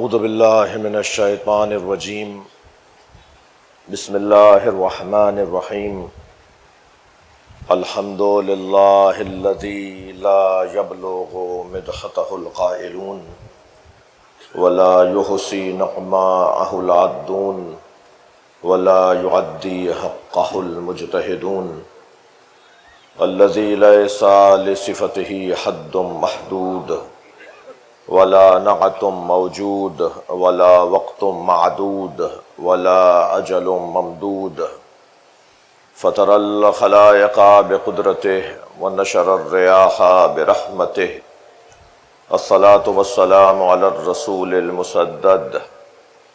اعوذ باللہ من الشیطان الرجیم بسم اللہ الرحمن الرحیم الحمد للہ الذی لا یبلغ مدحتہ القائلون ولا یحصی نعماءہ العادون ولا یعدی حقہ المجتہدون الذی لیس لصفتہ حد محدود ولا نعت موجود ولا وقت معدود ولا اجل ممدود فطر الخلائق بقدرته ونشر الرياح برحمته الصلاة والسلام على الرسول المسدد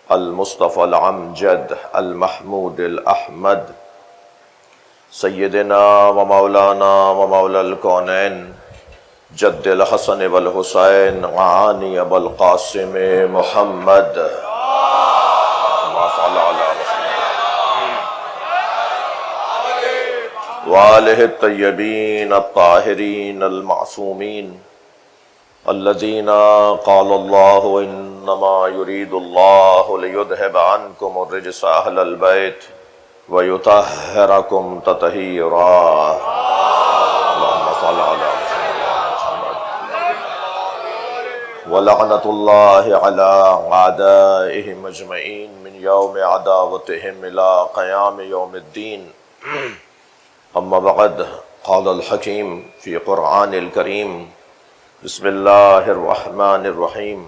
المصطفى العمجد المحمود الأحمد سيدنا ومولانا ومولى الكونين جد الحسن والحسین عانی ابو القاسم محمد وآلہ الطیبین الطاہرین المعصومین الذین قال اللہ انما يريد اللہ لیذہب عنکم الرجس اہل البیت ویطہرکم تطہیرا اللہم صل علی وَلَعْنَةُ اللَّهِ عَلَىٰ أَعْدَائِهِمْ أَجْمَعِينَ مِنْ يَوْمِ عَدَاوَتِهِمْ إِلَىٰ قِيَامِ يَوْمِ الدِّينِ أما بعد قال الحكيم في قرآن الكريم بسم الله الرحمن الرحيم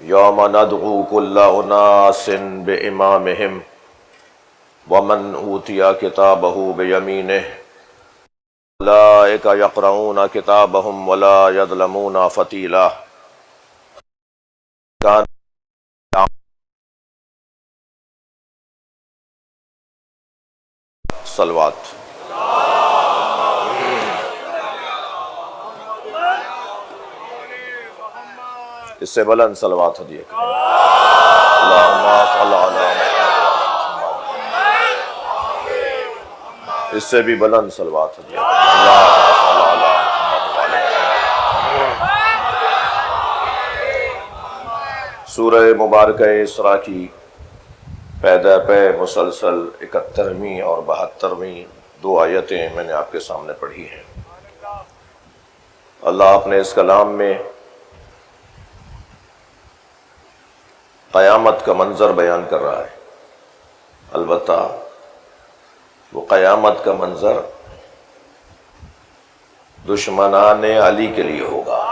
يوم ندعو كل أناس بإمامهم ومن أوتي كتابه بيمينه أولئك يقرؤون كتابهم ولا يظلمون فتيلا صلوات اس سے بلند صلوات ہدیہ کریں اللہم صل علی محمد اس سے بھی بلند صلوات ہدیہ کریں سورہ مبارکہ اسراء کی پیدا پہ مسلسل 71ویں اور 72ویں دو آیتیں میں نے آپ کے سامنے پڑھی ہیں۔ اللہ اپنے اس کلام میں قیامت کا منظر بیان کر رہا ہے، البتہ وہ قیامت کا منظر دشمنان علی کے لیے ہوگا،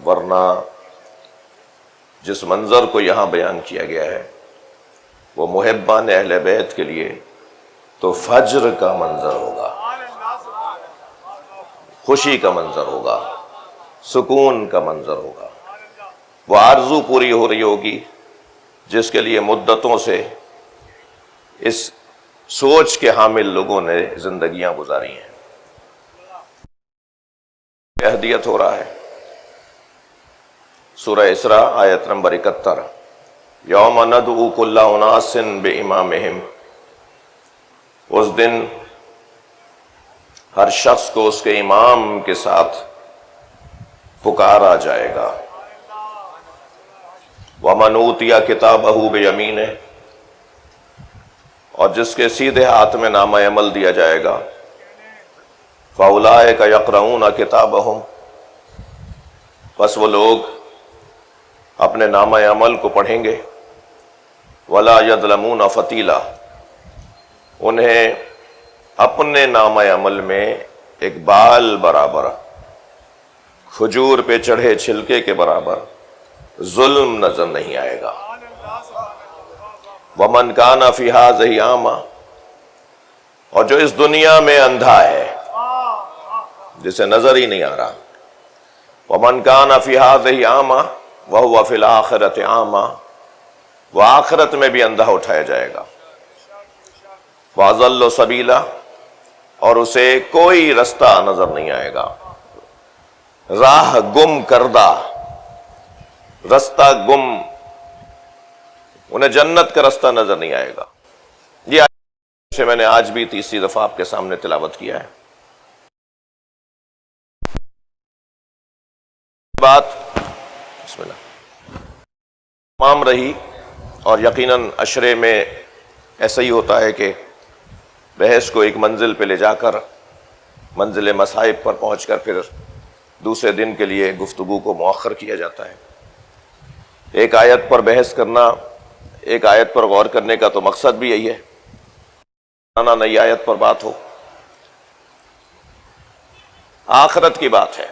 ورنہ جس منظر کو یہاں بیان کیا گیا ہے وہ محبان اہل بیت کے لیے تو فجر کا منظر ہوگا، خوشی کا منظر ہوگا، سکون کا منظر ہوگا، وہ آرزو پوری ہو رہی ہوگی جس کے لیے مدتوں سے اس سوچ کے حامل لوگوں نے زندگیاں گزاری ہیں۔ ہدیت ہو رہا ہے سورہ اسراء آیت نمبر 71 یوم ندعو کل اناس بامامہم، اس دن ہر شخص کو اس کے امام کے ساتھ پکارا جائے گا۔ ومن اوتی کتابہ بیمینہ، اور جس کے سیدھے ہاتھ میں نامہ عمل دیا جائے گا، فاولئک یقرؤون کتابہم، پس وہ لوگ اپنے نامہ عمل کو پڑھیں گے، ولا یظلمون فتیلا، انہیں اپنے نامہ عمل میں ایک بال برابر، کھجور پہ چڑھے چھلکے کے برابر ظلم نظر نہیں آئے گا۔ ومن کان فی ہذہ اعمی، اور جو اس دنیا میں اندھا ہے، جسے نظر ہی نہیں آ رہا، ومن کان فی ہذہ اعمی وَهُوَ فِي الْآخِرَةِ أَعْمَى، وہ آخرت میں بھی اندھا اٹھایا جائے گا۔ وَأَضَلُّ سَبِيلًا، اور اسے کوئی رستہ نظر نہیں آئے گا، راہ گم کردہ، رستہ گم، انہیں جنت کا رستہ نظر نہیں آئے گا۔ یہ آیت میں نے آج بھی تیسری دفعہ آپ کے سامنے تلاوت کیا ہے۔ بات بسم بسم اللہ. تمام رہی اور یقیناً عشرے میں ایسا ہی ہوتا ہے کہ بحث کو ایک منزل پہ لے جا کر منزل مصائب پر پہنچ کر پھر دوسرے دن کے لیے گفتگو کو مؤخر کیا جاتا ہے. ایک آیت پر بحث کرنا، ایک آیت پر غور کرنے کا تو مقصد بھی یہی ہے، نئی آیت پر بات ہو. آخرت کی بات ہے.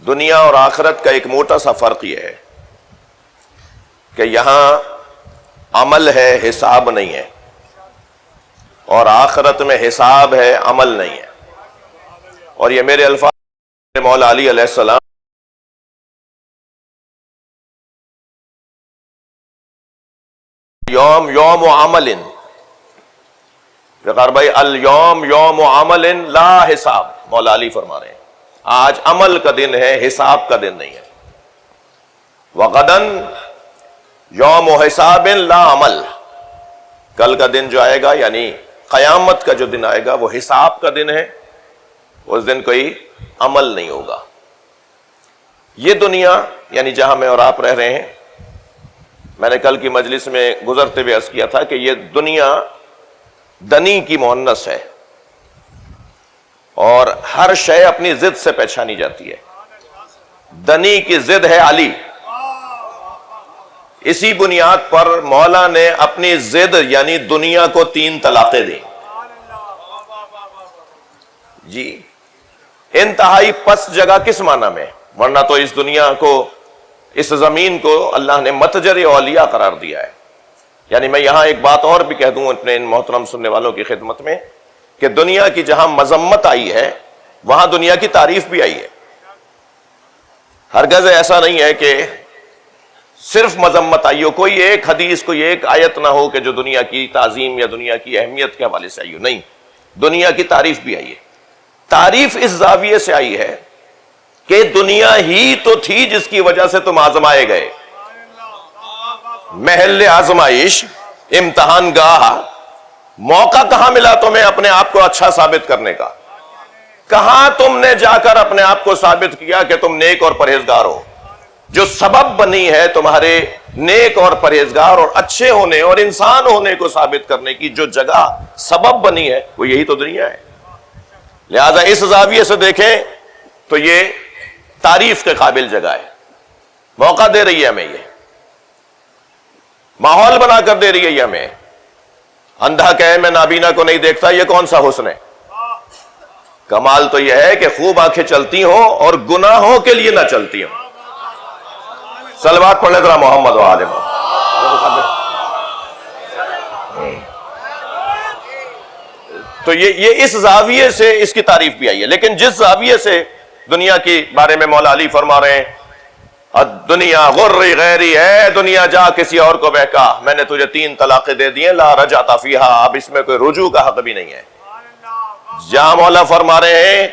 دنیا اور آخرت کا ایک موٹا سا فرق یہ ہے کہ یہاں عمل ہے، حساب نہیں ہے، اور آخرت میں حساب ہے، عمل نہیں ہے. اور یہ میرے الفاظ مولا علی علیہ السلام یوم یوم عمل، وقار بھائی الیوم یوم عمل لا حساب، مولا علی فرما رہے ہیں آج عمل کا دن ہے، حساب کا دن نہیں ہے. وغدن یوم حساب لا عمل، کل کا دن جو آئے گا یعنی قیامت کا جو دن آئے گا وہ حساب کا دن ہے، اس دن کوئی عمل نہیں ہوگا. یہ دنیا یعنی جہاں میں اور آپ رہ رہے ہیں، میں نے کل کی مجلس میں گزرتے ہوئے عرض کیا تھا کہ یہ دنیا دنی کی مؤنث ہے اور ہر شے اپنی ضد سے پہچانی جاتی ہے. دنی کی ضد ہے علی. اسی بنیاد پر مولا نے اپنی ضد یعنی دنیا کو 3 طلاقیں دیں. جی انتہائی پس جگہ کس معنی میں؟ ورنہ تو اس دنیا کو، اس زمین کو اللہ نے متجر اولیاء قرار دیا ہے. یعنی میں یہاں ایک بات اور بھی کہہ دوں اپنے ان محترم سننے والوں کی خدمت میں کہ دنیا کی جہاں مذمت آئی ہے وہاں دنیا کی تعریف بھی آئی ہے. ہرگز ایسا نہیں ہے کہ صرف مذمت آئی ہو، کوئی ایک حدیث، کوئی ایک آیت نہ ہو کہ جو دنیا کی تعظیم یا دنیا کی اہمیت کے حوالے سے آئی ہو. نہیں، دنیا کی تعریف بھی آئی ہے. تعریف اس زاویے سے آئی ہے کہ دنیا ہی تو تھی جس کی وجہ سے تم آزمائے گئے. محل آزمائش، امتحان گاہ. موقع کہاں ملا تمہیں اپنے آپ کو اچھا ثابت کرنے کا؟ کہاں تم نے جا کر اپنے آپ کو ثابت کیا کہ تم نیک اور پرہیزگار ہو؟ جو سبب بنی ہے تمہارے نیک اور پرہیزگار اور اچھے ہونے اور انسان ہونے کو ثابت کرنے کی، جو جگہ سبب بنی ہے وہ یہی تو دنیا ہے. لہذا اس زاویے سے دیکھیں تو یہ تعریف کے قابل جگہ ہے. موقع دے رہی ہے ہمیں، یہ ماحول بنا کر دے رہی ہے یہ ہمیں. اندھا کہے میں نابینا کو نہیں دیکھتا، یہ کون سا حسن ہے؟ کمال تو یہ ہے کہ خوب آنکھیں چلتی ہوں اور گناہوں کے لیے نہ چلتی ہوں. صلوات پڑھنے ذرا محمد و آل محمد. تو یہ اس زاویے سے اس کی تعریف بھی آئی ہے. لیکن جس زاویے سے دنیا کے بارے میں مولا علی فرما رہے ہیں دنیا غری غیری ہے، دنیا جا کسی اور کو بہکا، میں نے تجھے 3 طلاقیں دے دی ہیں، لا رجعت فیہا، اب اس میں کوئی رجوع کا حق بھی نہیں ہے. جہاں مولا فرما رہے ہیں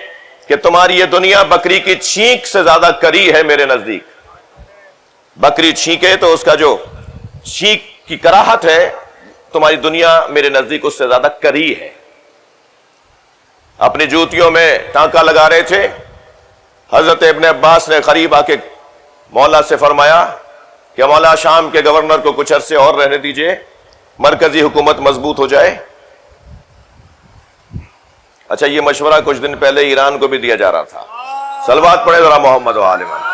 کہ تمہاری یہ دنیا بکری کی چھینک سے زیادہ کری ہے میرے نزدیک. بکری چھینکے تو اس کا جو چھینک کی کراہت ہے، تمہاری دنیا میرے نزدیک اس سے زیادہ کری ہے. اپنی جوتیوں میں ٹانکا لگا رہے تھے. حضرت ابن عباس نے قریب آ کے مولا سے فرمایا کہ مولا شام کے گورنر کو کچھ عرصے اور رہنے دیجئے، مرکزی حکومت مضبوط ہو جائے. اچھا، یہ مشورہ کچھ دن پہلے ایران کو بھی دیا جا رہا تھا. صلوات پڑھے ذرا محمد و آل محمد.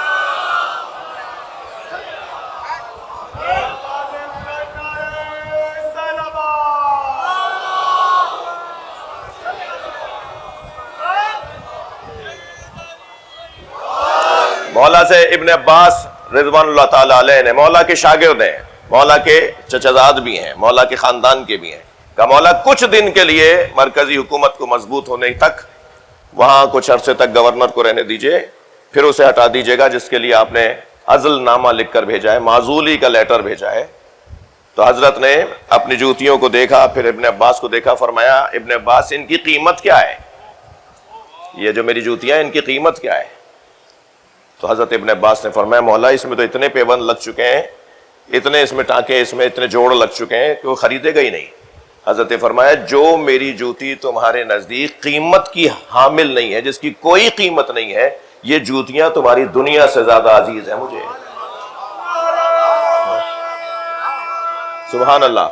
مولا سے ابن عباس رضوان اللہ تعالی علیہ نے، مولا کے شاگرد ہیں، مولا کے چچزاد بھی ہیں، مولا کے خاندان کے بھی ہیں، کہ مولا کچھ دن کے لیے مرکزی حکومت کو مضبوط ہونے تک وہاں کچھ عرصے تک گورنر کو رہنے دیجئے، پھر اسے ہٹا دیجئے گا جس کے لیے آپ نے عزل نامہ لکھ کر بھیجا ہے، معزولی کا لیٹر بھیجا ہے. تو حضرت نے اپنی جوتیوں کو دیکھا، پھر ابن عباس کو دیکھا، فرمایا ابن عباس ان کی قیمت کیا ہے؟ یہ جو میری جوتیاں ان کی قیمت کیا ہے؟ تو حضرت ابن عباس نے فرمایا مولا اس میں تو اتنے پیبند لگ چکے ہیں، اتنے اس میں ٹانکے، اس میں اتنے جوڑ لگ چکے ہیں کہ وہ خریدے گا ہی نہیں. حضرت نے فرمایا جو میری جوتی تمہارے نزدیک قیمت کی حامل نہیں ہے، جس کی کوئی قیمت نہیں ہے، یہ جوتیاں تمہاری دنیا سے زیادہ عزیز ہیں مجھے. سبحان اللہ.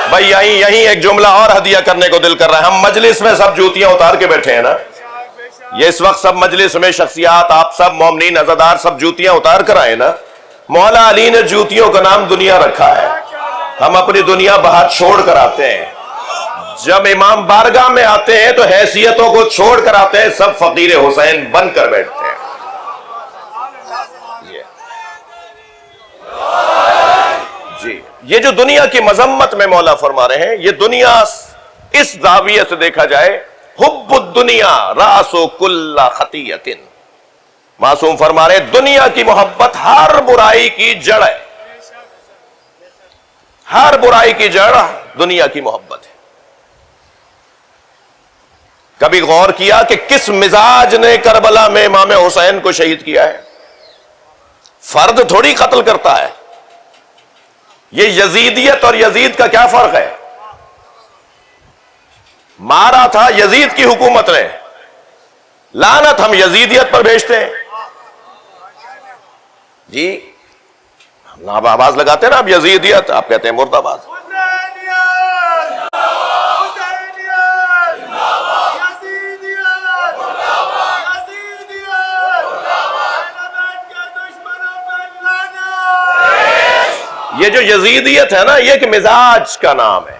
بھائی یہیں ایک جملہ اور ہدیہ کرنے کو دل کر رہا ہے. ہم مجلس میں سب جوتیاں اتار کے بیٹھے ہیں نا, یہ اس وقت سب مجلس میں شخصیات, آپ سب مومنین عزادار سب جوتیاں اتار کر آئے نا. مولا علی نے جوتیوں کا نام دنیا رکھا ہے. ہم اپنی دنیا باہر چھوڑ کر آتے ہیں, جب امام بارگاہ میں آتے ہیں تو حیثیتوں کو چھوڑ کر آتے ہیں, سب فقیر حسین بن کر بیٹھتے ہیں. جی یہ جو دنیا کی مذمت میں مولا فرما رہے ہیں, یہ دنیا اس زاویے سے دیکھا جائے, حب الدنیا راس کل خطیۃ. معصوم فرما رہے ہیں دنیا کی محبت ہر برائی کی جڑ ہے, ہر برائی کی جڑ دنیا کی محبت ہے. کبھی غور کیا کہ کس مزاج نے کربلا میں امام حسین کو شہید کیا ہے؟ فرد تھوڑی قتل کرتا ہے. یہ یزیدیت اور یزید کا کیا فرق ہے؟ مارا تھا یزید کی حکومت نے, لعنت ہم یزیدیت پر بھیجتے ہیں. جی ہم آواز لگاتے ہیں نا, اب یزیدیت, آپ کہتے ہیں مرد آباد. یہ جو یزیدیت ہے نا, یہ ایک مزاج کا نام ہے,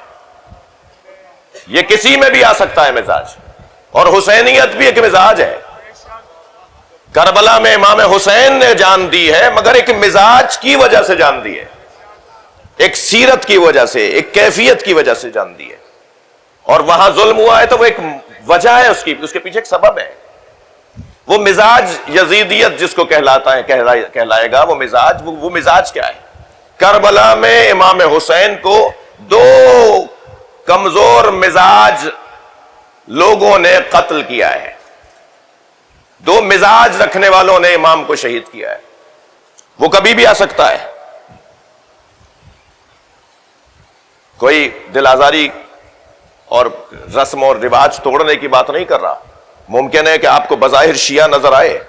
یہ کسی میں بھی آ سکتا ہے مزاج. اور حسینیت بھی ایک مزاج ہے. کربلا میں امام حسین نے جان دی ہے, مگر ایک مزاج کی وجہ سے جان دی ہے, ایک سیرت کی وجہ سے, ایک کیفیت کی وجہ سے جان دی ہے. اور وہاں ظلم ہوا ہے تو وہ ایک وجہ ہے, اس کے پیچھے ایک سبب ہے. وہ مزاج یزیدیت جس کو کہلاتا ہے, کہلائے گا وہ مزاج, وہ مزاج کیا ہے؟ کربلا میں امام حسین کو دو کمزور مزاج لوگوں نے قتل کیا ہے, دو مزاج رکھنے والوں نے امام کو شہید کیا ہے. وہ کبھی بھی آ سکتا ہے. کوئی دل آزاری اور رسم اور رواج توڑنے کی بات نہیں کر رہا. ممکن ہے کہ آپ کو بظاہر شیعہ نظر آئے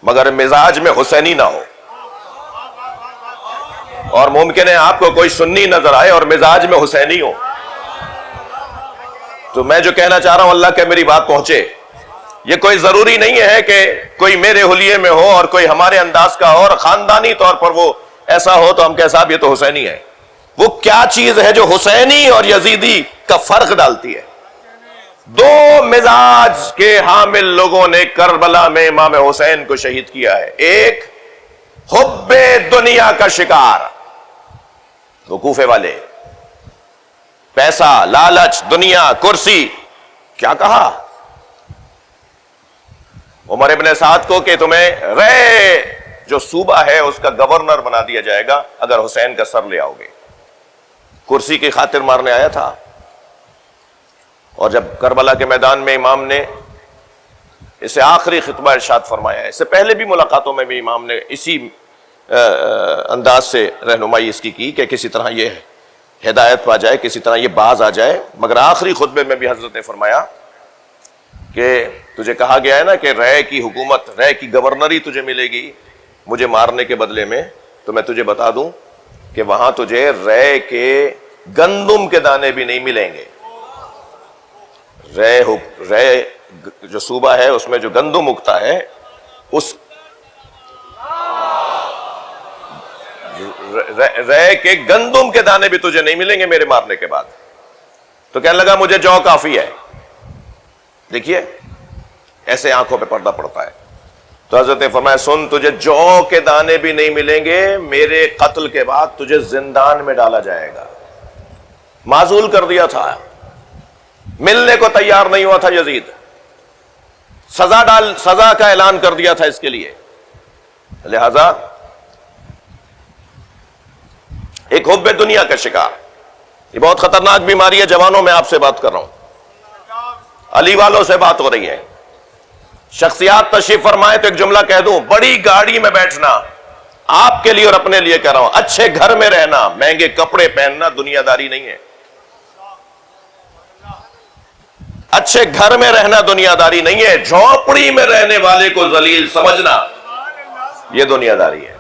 مگر مزاج میں حسینی نہ ہو, اور ممکن ہے آپ کو کوئی سنی نظر آئے اور مزاج میں حسینی ہو. تو میں جو کہنا چاہ رہا ہوں, اللہ کہ میری بات پہنچے. یہ کوئی ضروری نہیں ہے کہ کوئی میرے حلیے میں ہو اور کوئی ہمارے انداز کا ہو, اور خاندانی طور پر وہ ایسا ہو تو ہم کہہ صاحب یہ تو حسینی ہے. وہ کیا چیز ہے جو حسینی اور یزیدی کا فرق ڈالتی ہے؟ دو مزاج کے حامل لوگوں نے کربلا میں امام حسین کو شہید کیا ہے. ایک حب دنیا کا شکار, وہ کوفے والے, پیسہ, لالچ, دنیا, کرسی. کیا کہا عمر ابن سعد کو کہ تمہیں رے جو صوبہ ہے اس کا گورنر بنا دیا جائے گا اگر حسین کا سر لے آؤ گے. کرسی کی خاطر مارنے آیا تھا. اور جب کربلا کے میدان میں امام نے اسے آخری خطبہ ارشاد فرمایا ہے, اس سے پہلے بھی ملاقاتوں میں بھی امام نے اسی انداز سے رہنمائی اس کی کہ کسی طرح یہ ہدایت پا جائے, کسی طرح یہ باز آ جائے. مگر آخری خطبے میں بھی حضرت نے فرمایا کہ تجھے کہا گیا ہے نا کہ رے کی حکومت, رے کی گورنری تجھے ملے گی مجھے مارنے کے بدلے میں, تو میں تجھے بتا دوں کہ وہاں تجھے رے کے گندم کے دانے بھی نہیں ملیں گے. رے جو صوبہ ہے اس میں جو گندم اگتا ہے, اس رے کے گندم کے دانے بھی تجھے نہیں ملیں گے میرے مارنے کے بعد. تو کہنے لگا مجھے جو کافی ہے. دیکھیے ایسے آنکھوں پہ پردہ پڑتا ہے. تو حضرت نے فرمایا سن, تجھے جو کے دانے بھی نہیں ملیں گے, میرے قتل کے بعد تجھے زندان میں ڈالا جائے گا. معزول کر دیا تھا, ملنے کو تیار نہیں ہوا تھا یزید, سزا کا اعلان کر دیا تھا اس کے لیے. لہذا ایک حب دنیا کا شکار, یہ بہت خطرناک بیماری ہے. جوانوں میں آپ سے بات کر رہا ہوں, علی والوں سے بات ہو رہی ہے. شخصیات تشریف فرمائے تو ایک جملہ کہہ دوں, بڑی گاڑی میں بیٹھنا آپ کے لیے اور اپنے لیے کہہ رہا ہوں, اچھے گھر میں رہنا, مہنگے کپڑے پہننا دنیا داری نہیں ہے. اچھے گھر میں رہنا دنیا داری نہیں ہے، جھونپڑی میں رہنے والے کو ذلیل سمجھنا یہ دنیا داری ہے۔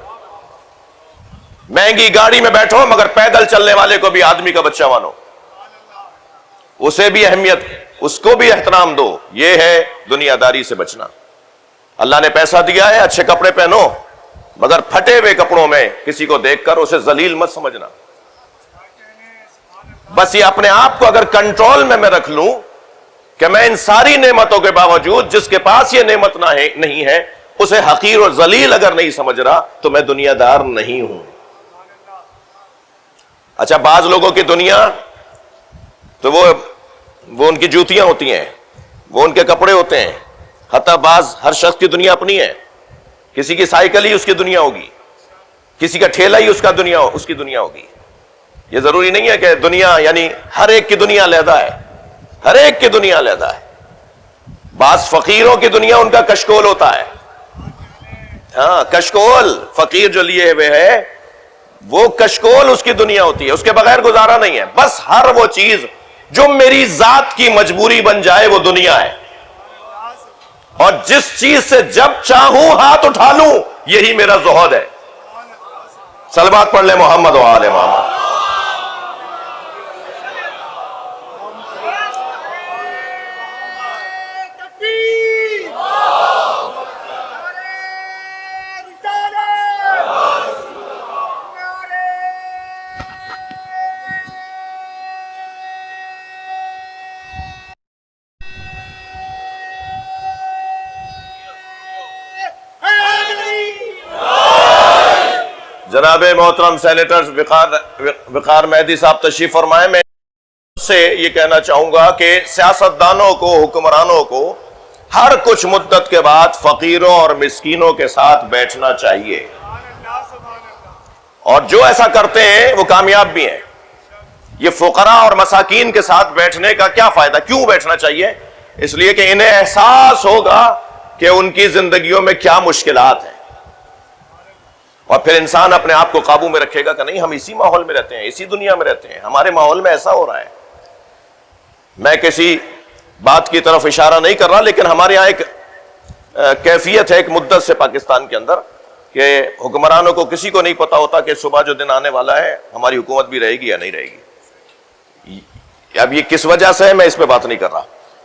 مہنگی گاڑی میں بیٹھو مگر پیدل چلنے والے کو بھی آدمی کا بچہ مانو، اسے بھی اہمیت، اس کو بھی احترام دو، یہ ہے دنیا داری سے بچنا۔ اللہ نے پیسہ دیا ہے، اچھے کپڑے پہنو مگر پھٹے ہوئے کپڑوں میں کسی کو دیکھ کر اسے ذلیل مت سمجھنا۔ بس یہ اپنے آپ کو اگر کنٹرول میں رکھ لوں کہ میں ان ساری نعمتوں کے باوجود جس کے پاس یہ نعمت نہیں ہے اسے حقیر اور ذلیل اگر نہیں سمجھ رہا تو میں دنیا دار نہیں ہوں۔ اچھا، بعض لوگوں کی دنیا تو وہ ان کی جوتیاں ہوتی ہیں، وہ ان کے کپڑے ہوتے ہیں، حتیٰ بعض ہر شخص کی دنیا اپنی ہے، کسی کی سائیکل ہی اس کی دنیا ہوگی، کسی کا ٹھیلا ہی اس کی دنیا ہوگی۔ یہ ضروری نہیں ہے کہ دنیا یعنی ہر ایک کی دنیا علیحدہ ہے، ہر ایک کی دنیا علیحدہ ہے۔ بعض فقیروں کی دنیا ان کا کشکول ہوتا ہے، ہاں کشکول، فقیر جو لیے ہوئے ہے وہ کشکول اس کی دنیا ہوتی ہے، اس کے بغیر گزارا نہیں ہے۔ بس ہر وہ چیز جو میری ذات کی مجبوری بن جائے وہ دنیا ہے، اور جس چیز سے جب چاہوں ہاتھ اٹھا لوں یہی میرا زہد ہے۔ صلوات پڑھ لیں محمد و آل محمد۔ جناب محترم سینیٹر وقار مہدی صاحب تشریف فرمائیں۔ میں سے یہ کہنا چاہوں گا کہ سیاستدانوں کو، حکمرانوں کو ہر کچھ مدت کے بعد فقیروں اور مسکینوں کے ساتھ بیٹھنا چاہیے، اور جو ایسا کرتے ہیں وہ کامیاب بھی ہیں۔ یہ فقراء اور مساکین کے ساتھ بیٹھنے کا کیا فائدہ؟ کیوں بیٹھنا چاہیے؟ اس لیے کہ انہیں احساس ہوگا کہ ان کی زندگیوں میں کیا مشکلات ہیں، اور پھر انسان اپنے آپ کو قابو میں رکھے گا کہ نہیں ہم اسی ماحول میں رہتے ہیں، اسی دنیا میں رہتے ہیں، ہمارے ماحول میں ایسا ہو رہا ہے۔ میں کسی بات کی طرف اشارہ نہیں کر رہا، لیکن ہمارے یہاں ایک کیفیت ہے ایک مدت سے پاکستان کے اندر کہ حکمرانوں کو کسی کو نہیں پتا ہوتا کہ صبح جو دن آنے والا ہے ہماری حکومت بھی رہے گی یا نہیں رہے گی۔ اب یہ کس وجہ سے ہے میں اس پہ بات نہیں کر رہا،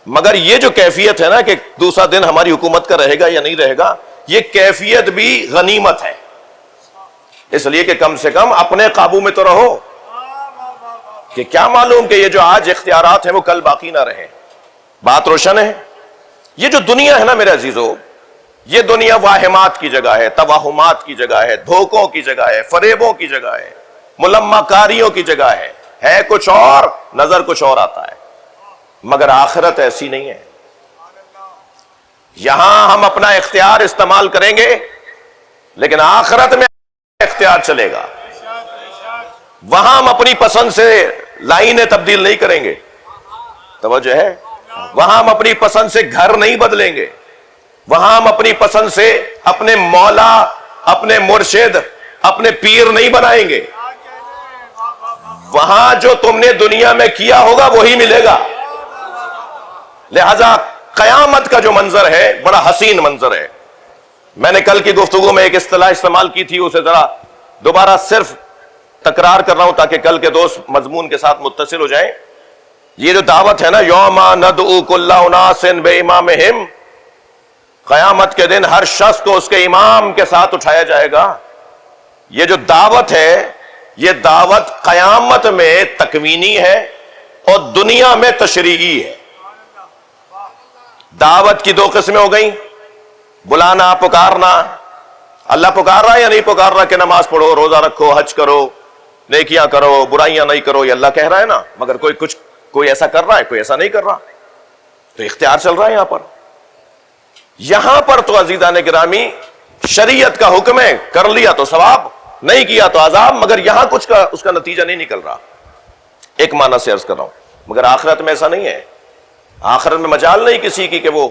مگر یہ جو کیفیت ہے نا کہ دوسرا دن ہماری حکومت کا رہے گا یا نہیں رہے گا، یہ کیفیت بھی غنیمت ہے۔ اس لیے کہ کم سے کم اپنے قابو میں تو رہو، کہ کیا معلوم کہ یہ جو آج اختیارات ہیں وہ کل باقی نہ رہیں۔ بات روشن ہے؟ یہ جو دنیا ہے نا میرے عزیزو، یہ دنیا واہمات کی جگہ ہے، توہمات کی جگہ ہے، دھوکوں کی جگہ ہے، فریبوں کی جگہ ہے، ملمہ کاریوں کی جگہ ہے کچھ اور، نظر کچھ اور آتا ہے، مگر آخرت ایسی نہیں ہے۔ یہاں ہم اپنا اختیار استعمال کریں گے لیکن آخرت میں اختیار چلے گا، وہاں ہم اپنی پسند سے لائنیں تبدیل نہیں کریں گے، توجہ ہے؟ وہاں ہم اپنی پسند سے گھر نہیں بدلیں گے، وہاں ہم اپنی پسند سے اپنے مولا، اپنے مرشد، اپنے پیر نہیں بنائیں گے۔ وہاں جو تم نے دنیا میں کیا ہوگا وہی ملے گا۔ لہذا قیامت کا جو منظر ہے بڑا حسین منظر ہے۔ میں نے کل کی گفتگو میں ایک اصطلاح استعمال کی تھی، اسے ذرا دوبارہ صرف تکرار کر رہا ہوں تاکہ کل کے دوست مضمون کے ساتھ متصل ہو جائیں۔ یہ جو دعوت ہے نا، یوم ندعو کل اناس بامامہم، قیامت کے دن ہر شخص کو اس کے امام کے ساتھ اٹھایا جائے گا۔ یہ جو دعوت ہے یہ دعوت قیامت میں تکوینی ہے اور دنیا میں تشریعی ہے۔ دعوت کی دو قسمیں ہو گئیں، بلانا، پکارنا۔ اللہ پکار رہا ہے یا نہیں پکار رہا کہ نماز پڑھو، روزہ رکھو، حج کرو، نیکیاں کرو، برائیاں نہیں کرو، یہ اللہ کہہ رہا ہے نا، مگر کوئی ایسا کر رہا ہے، کوئی ایسا نہیں کر رہا، تو اختیار چل رہا ہے یہاں پر۔ یہاں پر تو عزیزان گرامی شریعت کا حکم ہے، کر لیا تو ثواب، نہیں کیا تو عذاب، مگر یہاں کچھ کا اس کا نتیجہ نہیں نکل رہا۔ ایک معنی سے عرض کر رہا ہوں، مگر آخرت میں ایسا نہیں ہے۔ آخرت میں مجال نہیں کسی کی کہ وہ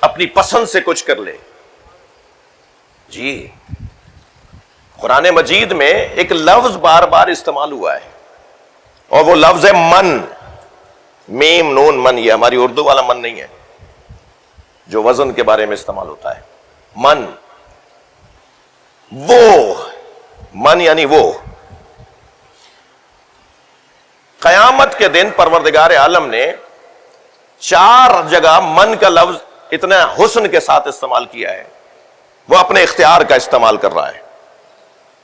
اپنی پسند سے کچھ کر لے۔ جی قرآن مجید میں ایک لفظ بار بار استعمال ہوا ہے اور وہ لفظ ہے من۔ میم نون من، یہ ہماری اردو والا من نہیں ہے جو وزن کے بارے میں استعمال ہوتا ہے. من، وہ من یعنی وہ. قیامت کے دن پروردگار عالم نے 4 جگہ من کا لفظ اتنا حسن کے ساتھ استعمال کیا ہے، وہ اپنے اختیار کا استعمال کر رہا ہے.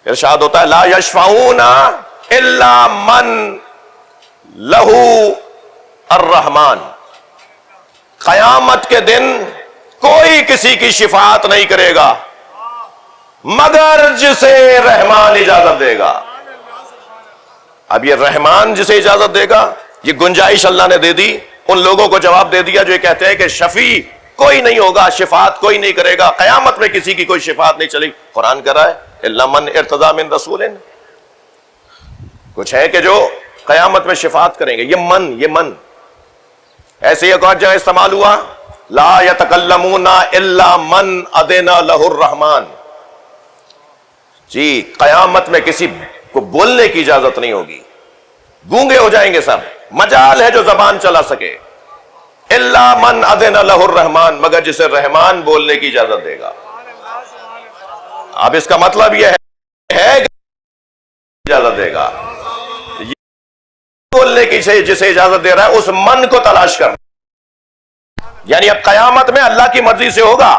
ارشاد ہوتا ہے لا یشفعون الا من لہو الرحمن. قیامت کے دن کوئی کسی کی شفاعت نہیں کرے گا مگر جسے رحمان اجازت دے گا. اب یہ رحمان جسے اجازت دے گا، یہ گنجائش اللہ نے دے دی. ان لوگوں کو جواب دے دیا جو یہ کہتے ہیں کہ شفیع کوئی نہیں ہوگا، شفاعت کوئی نہیں کرے گا، قیامت میں کسی کی کوئی شفاعت نہیں چلے گی. قرآن کہہ رہا ہے الا من ارتضی من رسول. کچھ ہے کہ جو قیامت میں شفاعت کریں گے. یہ من ایسے ایک اور جگہ استعمال ہوا لا یتکلمون الا من اذن لہ الرحمن. جی قیامت میں کسی کو بولنے کی اجازت نہیں ہوگی، گونگے ہو جائیں گے سب. مجال ہے جو زبان چلا سکے. الا من اذن لہ الرحمن، مگر جسے رحمان بولنے کی اجازت دے گا. اب اس کا مطلب یہ ہے کہ اجازت دے گا. بولنے کی جسے اجازت دے رہا ہے اس من کو تلاش کرنا. یعنی اب قیامت میں اللہ کی مرضی سے ہوگا.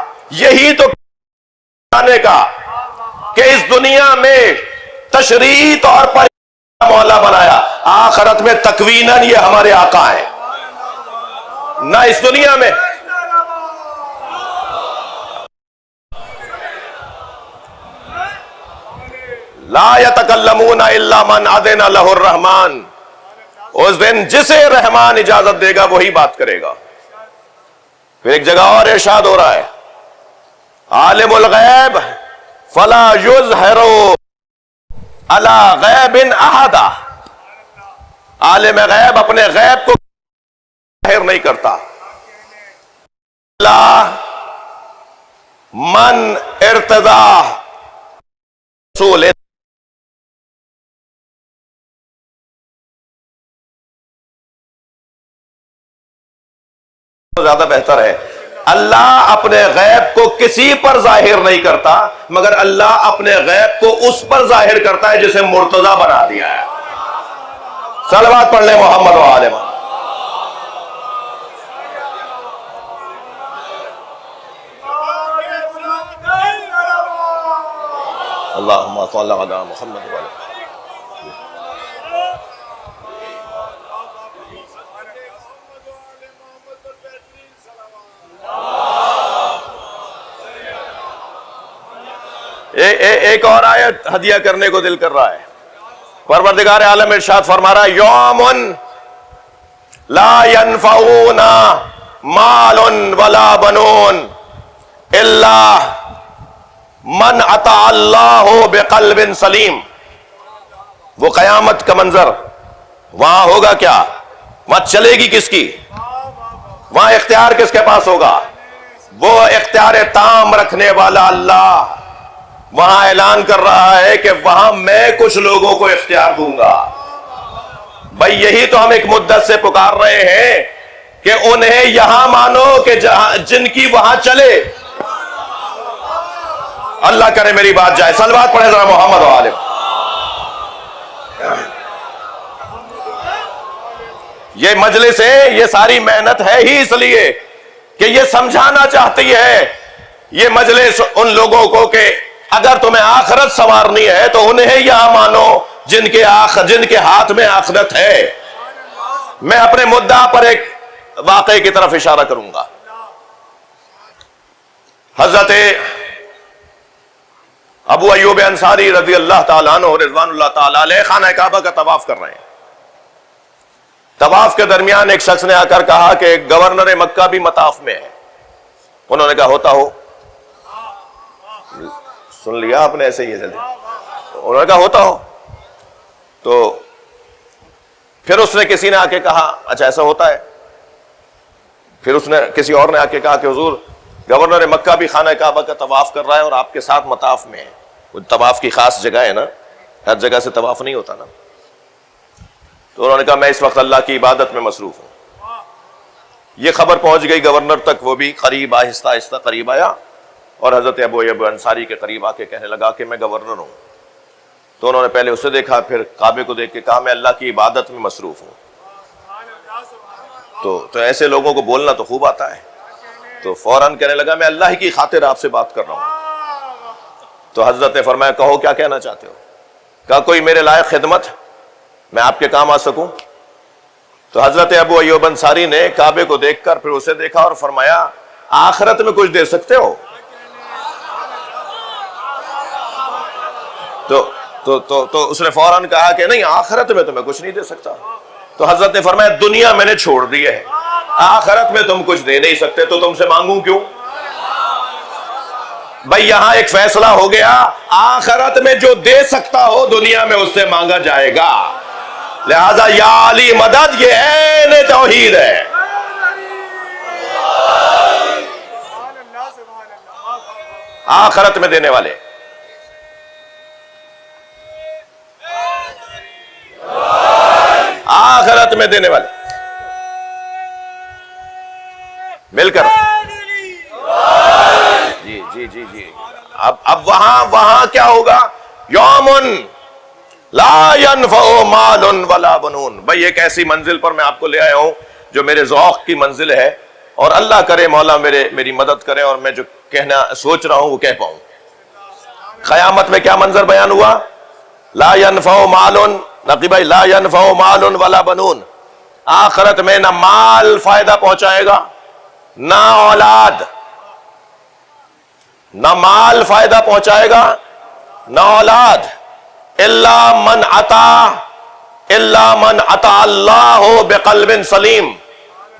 یہی تو آنے کا کہ اس دنیا میں تشریعی طور پر مولا بنایا، آخرت میں تکویناً یہ ہمارے آقا ہیں. نہ اس دنیا میں لا یتکلمون الا من اذن لہ الرحمن. اس دن جسے رحمان اجازت دے گا وہی بات کرے گا. پھر ایک جگہ اور ارشاد ہو رہا ہے عالم الغیب فلا یظہر علی غیب احدا. عالم غیب اپنے غیب کو ظاہر نہیں کرتا. اللہ من ارتضی رسول. زیادہ بہتر ہے اللہ اپنے غیب کو کسی پر ظاہر نہیں کرتا، مگر اللہ اپنے غیب کو اس پر ظاہر کرتا ہے جسے مرتضی بنا دیا ہے. صلوات پڑھ لیں محمد و آل محمد. اللہم صل علی محمد و آل محمد. ایک اور آیت ہدیہ کرنے کو دل کر رہا ہے. پروردگار عالم ارشاد فرما رہا ہے یوم لا ينفعون مال ولا بنون الا من اتى اللہ بقلب سلیم. وہ قیامت کا منظر وہاں ہوگا کیا؟ وہاں چلے گی کس کی؟ وہاں اختیار کس کے پاس ہوگا؟ وہ اختیار تام رکھنے والا اللہ وہاں اعلان کر رہا ہے کہ وہاں میں کچھ لوگوں کو اختیار دوں گا. بھائی یہی تو ہم ایک مدت سے پکار رہے ہیں کہ انہیں یہاں مانو کہ جن کی وہاں چلے. اللہ کرے میری بات جائے. صلوات پڑھے ذرا محمد و آل. یہ مجلس ہے، یہ ساری محنت ہے ہی اس لیے کہ یہ سمجھانا چاہتی ہے یہ مجلس ان لوگوں کو کہ اگر تمہیں آخرت سنوارنی ہے تو انہیں یہاں مانو جن کے ہاتھ میں آخرت ہے. میں اپنے مدعا پر ایک واقعے کی طرف اشارہ کروں گا. حضرت ابو ایوب انصاری رضی اللہ تعالیٰ عنہ رضوان اللہ تعالیٰ علیہ خانہ کعبہ کا طواف کر رہے ہیں. طواف کے درمیان ایک شخص نے آ کر کہا کہ گورنر مکہ بھی مطاف میں ہے. انہوں نے کہا ہوتا ہو. سن لیا آپ نے ایسے ہی جلدی. انہوں نے کہا ہوتا ہو. تو پھر اس نے کسی نے آ کے کہا اچھا ایسا ہوتا ہے. پھر اس نے کسی اور نے آ کے کہا کہ حضور گورنر مکہ بھی خانہ کعبہ کا طواف کر رہا ہے اور آپ کے ساتھ مطاف میں ہے. وہ طواف کی خاص جگہ ہے نا، ہر جگہ سے طواف نہیں ہوتا نا. تو انہوں نے کہا میں اس وقت اللہ کی عبادت میں مصروف ہوں. یہ خبر پہنچ گئی گورنر تک، وہ بھی قریب آہستہ آہستہ قریب آیا اور حضرت ابو ایوب انصاری کے قریب آ کے کہنے لگا کہ میں گورنر ہوں. تو انہوں نے پہلے اسے دیکھا، پھر کعبے کو دیکھ کے کہا میں اللہ کی عبادت میں مصروف ہوں. تو ایسے لوگوں کو بولنا تو خوب آتا ہے. تو فوراً کہنے لگا میں اللہ ہی کی خاطر آپ سے بات کر رہا ہوں. تو حضرت نے فرمایا کہو کیا کہنا چاہتے ہو؟ کہا کوئی میرے لائق خدمت، میں آپ کے کام آ سکوں. تو حضرت ابو ایوب انصاری نے کعبے کو دیکھ کر پھر اسے دیکھا اور فرمایا آخرت میں کچھ دے سکتے ہو؟ تو اس نے فوراً کہا کہ نہیں، آخرت میں تو میں کچھ نہیں دے سکتا. تو حضرت نے فرمایا دنیا میں نے چھوڑ دی ہے، آخرت میں تم کچھ دے نہیں سکتے تو تم سے مانگوں کیوں؟ بھائی یہاں ایک فیصلہ ہو گیا، آخرت میں جو دے سکتا ہو دنیا میں اس سے مانگا جائے گا. لہذا یا علی مدد یہ عین توحید ہے. آخرت میں دینے والے. آخرت میں دینے والے مل کر جی اب وہاں کیا ہوگا؟ یومن لا ينفع مال ولا بنون. بھئی ایک ایسی منزل پر میں آپ کو لے آیا ہوں جو میرے ذوق کی منزل ہے، اور اللہ کرے مولا میری مدد کرے اور میں جو کہنا سوچ رہا ہوں وہ کہہ پاؤں. قیامت میں کیا منظر بیان ہوا؟ لا ينفع مال، نقی بھائی، لا ينفع مال ولا بنون. آخرت میں نہ مال فائدہ پہنچائے گا نہ اولاد. نہ مال فائدہ پہنچائے گا نہ اولاد. الا من عطا اللہ بقلب سلیم،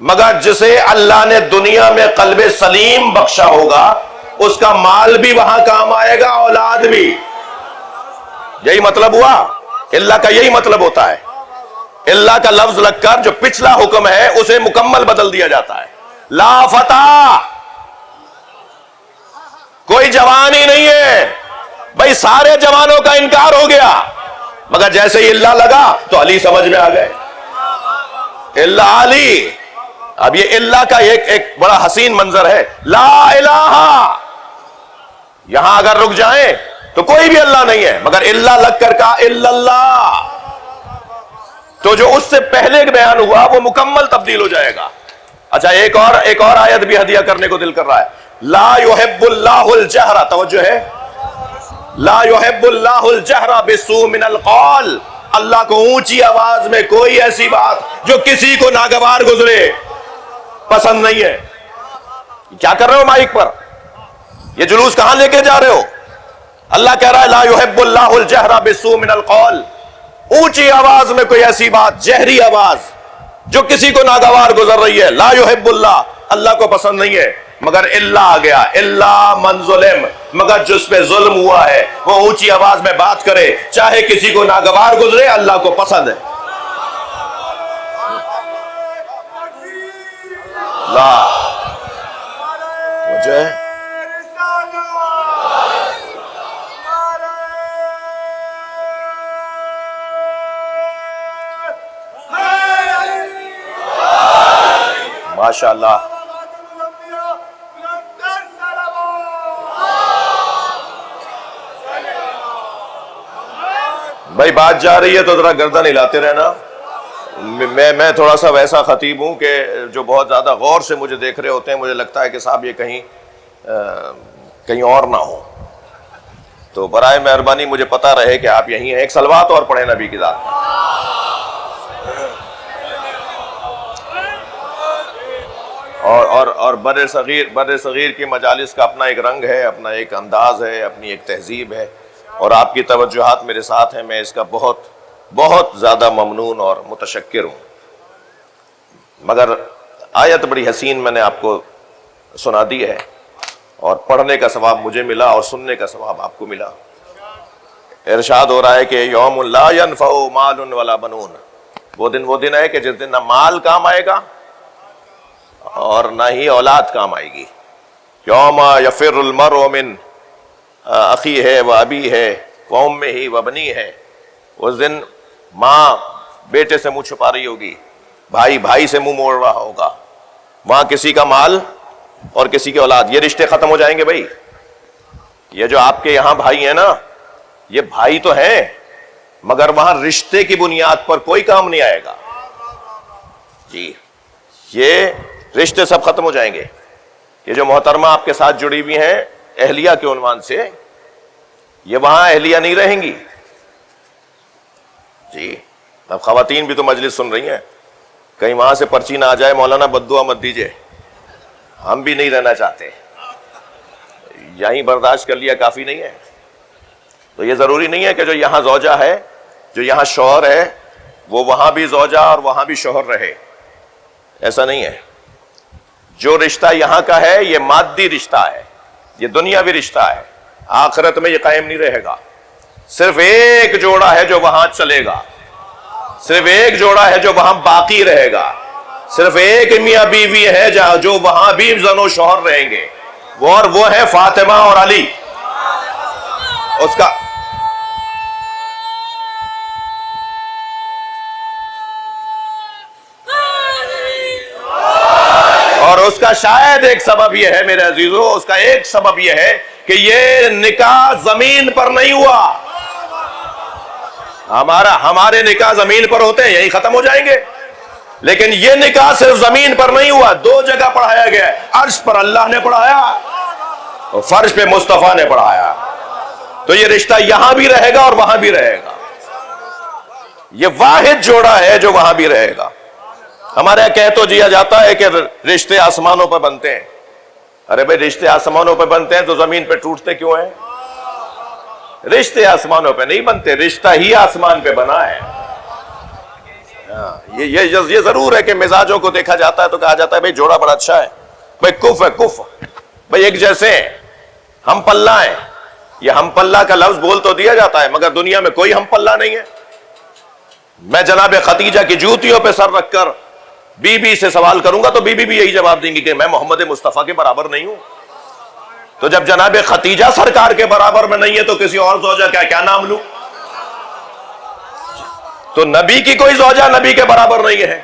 مگر جسے اللہ نے دنیا میں قلب سلیم بخشا ہوگا اس کا مال بھی وہاں کام آئے گا، اولاد بھی. یہی مطلب ہوا. اللہ کا یہی مطلب ہوتا ہے. اللہ کا لفظ لگ کر جو پچھلا حکم ہے اسے مکمل بدل دیا جاتا ہے. لا فتح، کوئی جوان ہی نہیں ہے. بھائی سارے جوانوں کا انکار ہو گیا، مگر جیسے ہی اللہ لگا تو علی سمجھ میں آ گئے. اللہ علی. اب یہ اللہ کا ایک بڑا حسین منظر ہے. لا الہ، یہاں اگر رک جائیں تو کوئی بھی اللہ نہیں ہے، مگر اللہ لگ کر کہا الا اللہ، تو جو اس سے پہلے بیان ہوا وہ مکمل تبدیل ہو جائے گا. اچھا ایک اور آیت بھی ہدیہ کرنے کو دل کر رہا ہے. لا يحب اللہ الجہر، توجہ ہے، لا يحب اللہ الجہر بالسوء من القول. اللہ کو اونچی آواز میں کوئی ایسی بات جو کسی کو ناگوار گزرے پسند نہیں ہے. کیا کر رہے ہو مائک پر؟ یہ جلوس کہاں لے کے جا رہے ہو؟ اللہ کہہ رہا ہے لا يحب اللہ الجہر بالسوء من القول. اونچی آواز میں کوئی ایسی بات، جہری آواز جو کسی کو ناگوار گزر رہی ہے، لا يحب اللہ، اللہ کو پسند نہیں ہے. مگر اللہ آ گیا، اللہ من ظلم، مگر جس پہ ظلم ہوا ہے وہ اونچی آواز میں بات کرے چاہے کسی کو ناگوار گزرے، اللہ کو پسند ہے. لا مجھے ماشاء اللہ. بھائی بات جا رہی ہے تو ذرا گردن ہلاتے رہنا. میں تھوڑا سا ویسا خطیب ہوں کہ جو بہت زیادہ غور سے مجھے دیکھ رہے ہوتے ہیں، مجھے لگتا ہے کہ صاحب یہ کہیں اور نہ ہو. تو برائے مہربانی مجھے پتہ رہے کہ آپ یہیں ہیں. ایک صلوات اور پڑھیں نبی کی ذات میں. اور بر صغیر کی مجالس کا اپنا ایک رنگ ہے، اپنا ایک انداز ہے، اپنی ایک تہذیب ہے، اور آپ کی توجہات میرے ساتھ ہیں. میں اس کا بہت بہت زیادہ ممنون اور متشکر ہوں. مگر آیت بڑی حسین میں نے آپ کو سنا دی ہے، اور پڑھنے کا ثواب مجھے ملا اور سننے کا ثواب آپ کو ملا. ارشاد ہو رہا ہے کہ یوم لا ينفع مال ولا بنون. وہ دن ہے کہ جس دن نہ مال کام آئے گا اور نہ ہی اولاد کام آئے گی. یوم یفر المرء من اخی ہے و ابی ہے و امہ و بنی ہے. اس دن ماں بیٹے سے منہ چھپا رہی ہوگی، بھائی سے منہ موڑ رہا ہوگا، وہاں کسی کا مال اور کسی کی اولاد، یہ رشتے ختم ہو جائیں گے بھائی. یہ جو آپ کے یہاں بھائی ہیں نا، یہ بھائی تو ہیں مگر وہاں رشتے کی بنیاد پر کوئی کام نہیں آئے گا جی. یہ رشتے سب ختم ہو جائیں گے. یہ جو محترمہ آپ کے ساتھ جڑی ہوئی ہیں اہلیہ کے عنوان سے، یہ وہاں اہلیہ نہیں رہیں گی جی. اب خواتین بھی تو مجلس سن رہی ہیں، کہیں وہاں سے پرچی نہ آ جائے مولانا بد دعا مت دیجئے، ہم بھی نہیں رہنا چاہتے، یہیں برداشت کر لیا کافی نہیں ہے. تو یہ ضروری نہیں ہے کہ جو یہاں زوجہ ہے، جو یہاں شوہر ہے، وہ وہاں بھی زوجہ اور وہاں بھی شوہر رہے، ایسا نہیں ہے. جو رشتہ یہاں کا ہے یہ مادی رشتہ ہے، یہ دنیاوی رشتہ ہے، آخرت میں یہ قائم نہیں رہے گا. صرف ایک جوڑا ہے جو وہاں چلے گا، صرف ایک جوڑا ہے جو وہاں باقی رہے گا، صرف ایک میاں بیوی ہے جو وہاں بھی زن و شوہر رہیں گے، اور وہ ہے فاطمہ اور علی. اس کا اور اس کا شاید ایک سبب یہ ہے میرے عزیزو، اس کا ایک سبب یہ ہے کہ یہ نکاح زمین پر نہیں ہوا. ہمارے نکاح زمین پر ہوتے ہیں، یہی ختم ہو جائیں گے، لیکن یہ نکاح صرف زمین پر نہیں ہوا، دو جگہ پڑھایا گیا. عرش پر اللہ نے پڑھایا اور فرش پہ مصطفیٰ نے پڑھایا. تو یہ رشتہ یہاں بھی رہے گا اور وہاں بھی رہے گا. یہ واحد جوڑا ہے جو وہاں بھی رہے گا. ہمارے یہاں کہہ تو دیا جاتا ہے کہ رشتے آسمانوں پر بنتے ہیں. ارے بھائی رشتے آسمانوں پہ بنتے ہیں تو زمین پہ ٹوٹتے کیوں ہیں؟ رشتے آسمانوں پہ نہیں بنتے، رشتہ ہی آسمان پہ بنا ہے. یہ ضرور ہے کہ مزاجوں کو دیکھا جاتا ہے تو کہا جاتا ہے بھائی جوڑا بڑا اچھا ہے، بھائی کف ہے کف، بھائی ایک جیسے ہیں، ہم پلہ ہیں. یہ ہم پلہ کا لفظ بول تو دیا جاتا ہے مگر دنیا میں کوئی ہم پلہ نہیں ہے. میں جناب خدیجہ کی جوتیوں پہ سر رکھ کر بی بی سے سوال کروں گا تو بی بی بھی یہی جواب دیں گی کہ میں محمد مصطفیٰ کے برابر نہیں ہوں. تو جب جناب خدیجہ سرکار کے برابر میں نہیں ہے تو کسی اور زوجہ کا کیا نام لوں؟ تو نبی کی کوئی زوجہ نبی کے برابر نہیں ہے،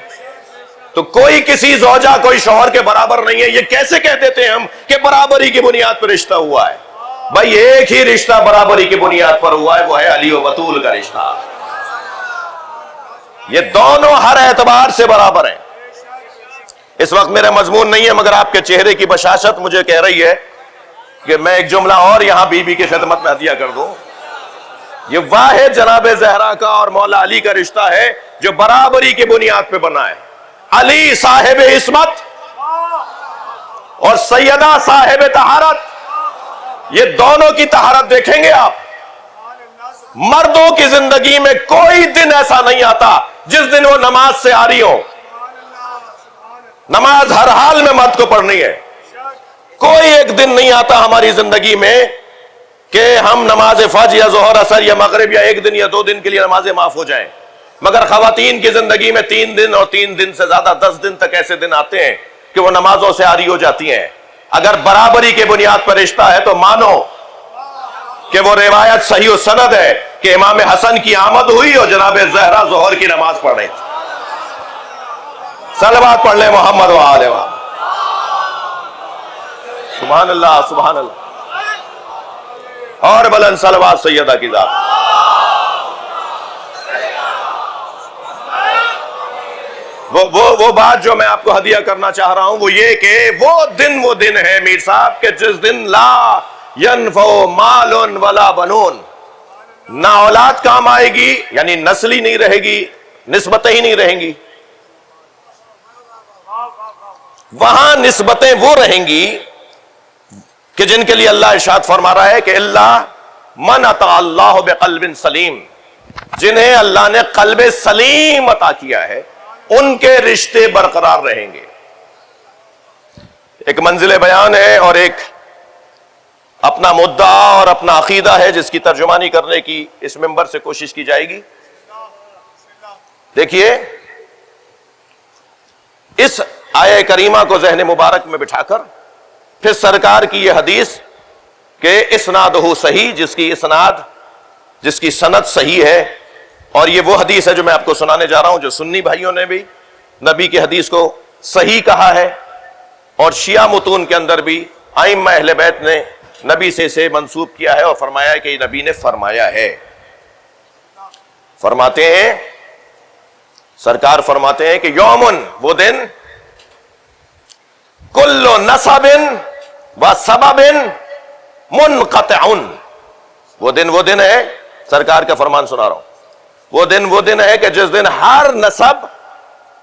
تو کوئی کسی زوجہ کوئی شوہر کے برابر نہیں ہے. یہ کیسے کہہ دیتے ہیں ہم کہ برابری کی بنیاد پر رشتہ ہوا ہے؟ بھائی ایک ہی رشتہ برابری کی بنیاد پر ہوا ہے، وہ ہے علی و بطول کا رشتہ. یہ دونوں ہر اعتبار سے برابر ہیں. اس وقت میرا مضمون نہیں ہے مگر آپ کے چہرے کی بشاشت مجھے کہہ رہی ہے کہ میں ایک جملہ اور یہاں بی بی کی خدمت میں ہدیہ کر دوں. یہ واحد جناب زہرا کا اور مولا علی کا رشتہ ہے جو برابری کی بنیاد پہ بنا ہے. علی صاحب عصمت اور سیدہ صاحب طہارت، یہ دونوں کی طہارت دیکھیں گے آپ. مردوں کی زندگی میں کوئی دن ایسا نہیں آتا جس دن وہ نماز سے آری ہو. نماز ہر حال میں مرد کو پڑھنی ہے. کوئی ایک دن نہیں آتا ہماری زندگی میں کہ ہم نماز فجر یا ظہر عصر یا مغرب یا ایک دن یا 2 دن کے لیے نمازیں معاف ہو جائیں. مگر خواتین کی زندگی میں 3 دن اور 3 دن سے زیادہ 10 دن تک ایسے دن آتے ہیں کہ وہ نمازوں سے عاری ہو جاتی ہیں. اگر برابری کے بنیاد پر رشتہ ہے تو مانو کہ وہ روایت صحیح و سند ہے کہ امام حسن کی آمد ہوئی اور جناب زہرا ظہر کی نماز پڑھ رہی تھی. صلوات پڑھ لیں محمد و آل محمد. سبحان اللہ سبحان اللہ. اور بلند صلوات سیدہ کی ذات. وہ بات جو میں آپ کو ہدیہ کرنا چاہ رہا ہوں وہ یہ کہ وہ دن ہے میر صاحب کہ جس دن لا ینفع مال ولا بنون، نہ اولاد کام آئے گی، یعنی نسل ہی نہیں رہے گی، نسبتیں ہی نہیں رہیں گی. وہاں نسبتیں وہ رہیں گی کہ جن کے لیے اللہ ارشاد فرما رہا ہے کہ اللہ من عطا اللہ بقلب سلیم، جنہیں اللہ نے قلب سلیم عطا کیا ہے ان کے رشتے برقرار رہیں گے. ایک منزل بیان ہے اور ایک اپنا مدعا اور اپنا عقیدہ ہے جس کی ترجمانی کرنے کی اس منبر سے کوشش کی جائے گی. دیکھیے اس آیہ کریمہ کو ذہن مبارک میں بٹھا کر پھر سرکار کی یہ حدیث کہ اسنادہ صحیح، جس کی سند صحیح ہے، اور یہ وہ حدیث ہے جو میں آپ کو سنانے جا رہا ہوں جو سنی بھائیوں نے بھی نبی کی حدیث کو صحیح کہا ہے اور شیعہ متون کے اندر بھی ائمہ اہل بیت نے نبی سے اسے منسوب کیا ہے اور فرمایا ہے کہ یہ نبی نے فرمایا ہے. فرماتے ہیں سرکار فرماتے ہیں کہ یومن وہ دن کل نسب و سبب منقطع. وہ دن ہے، سرکار کا فرمان سنا رہا ہوں، وہ دن ہے کہ جس دن ہر نسب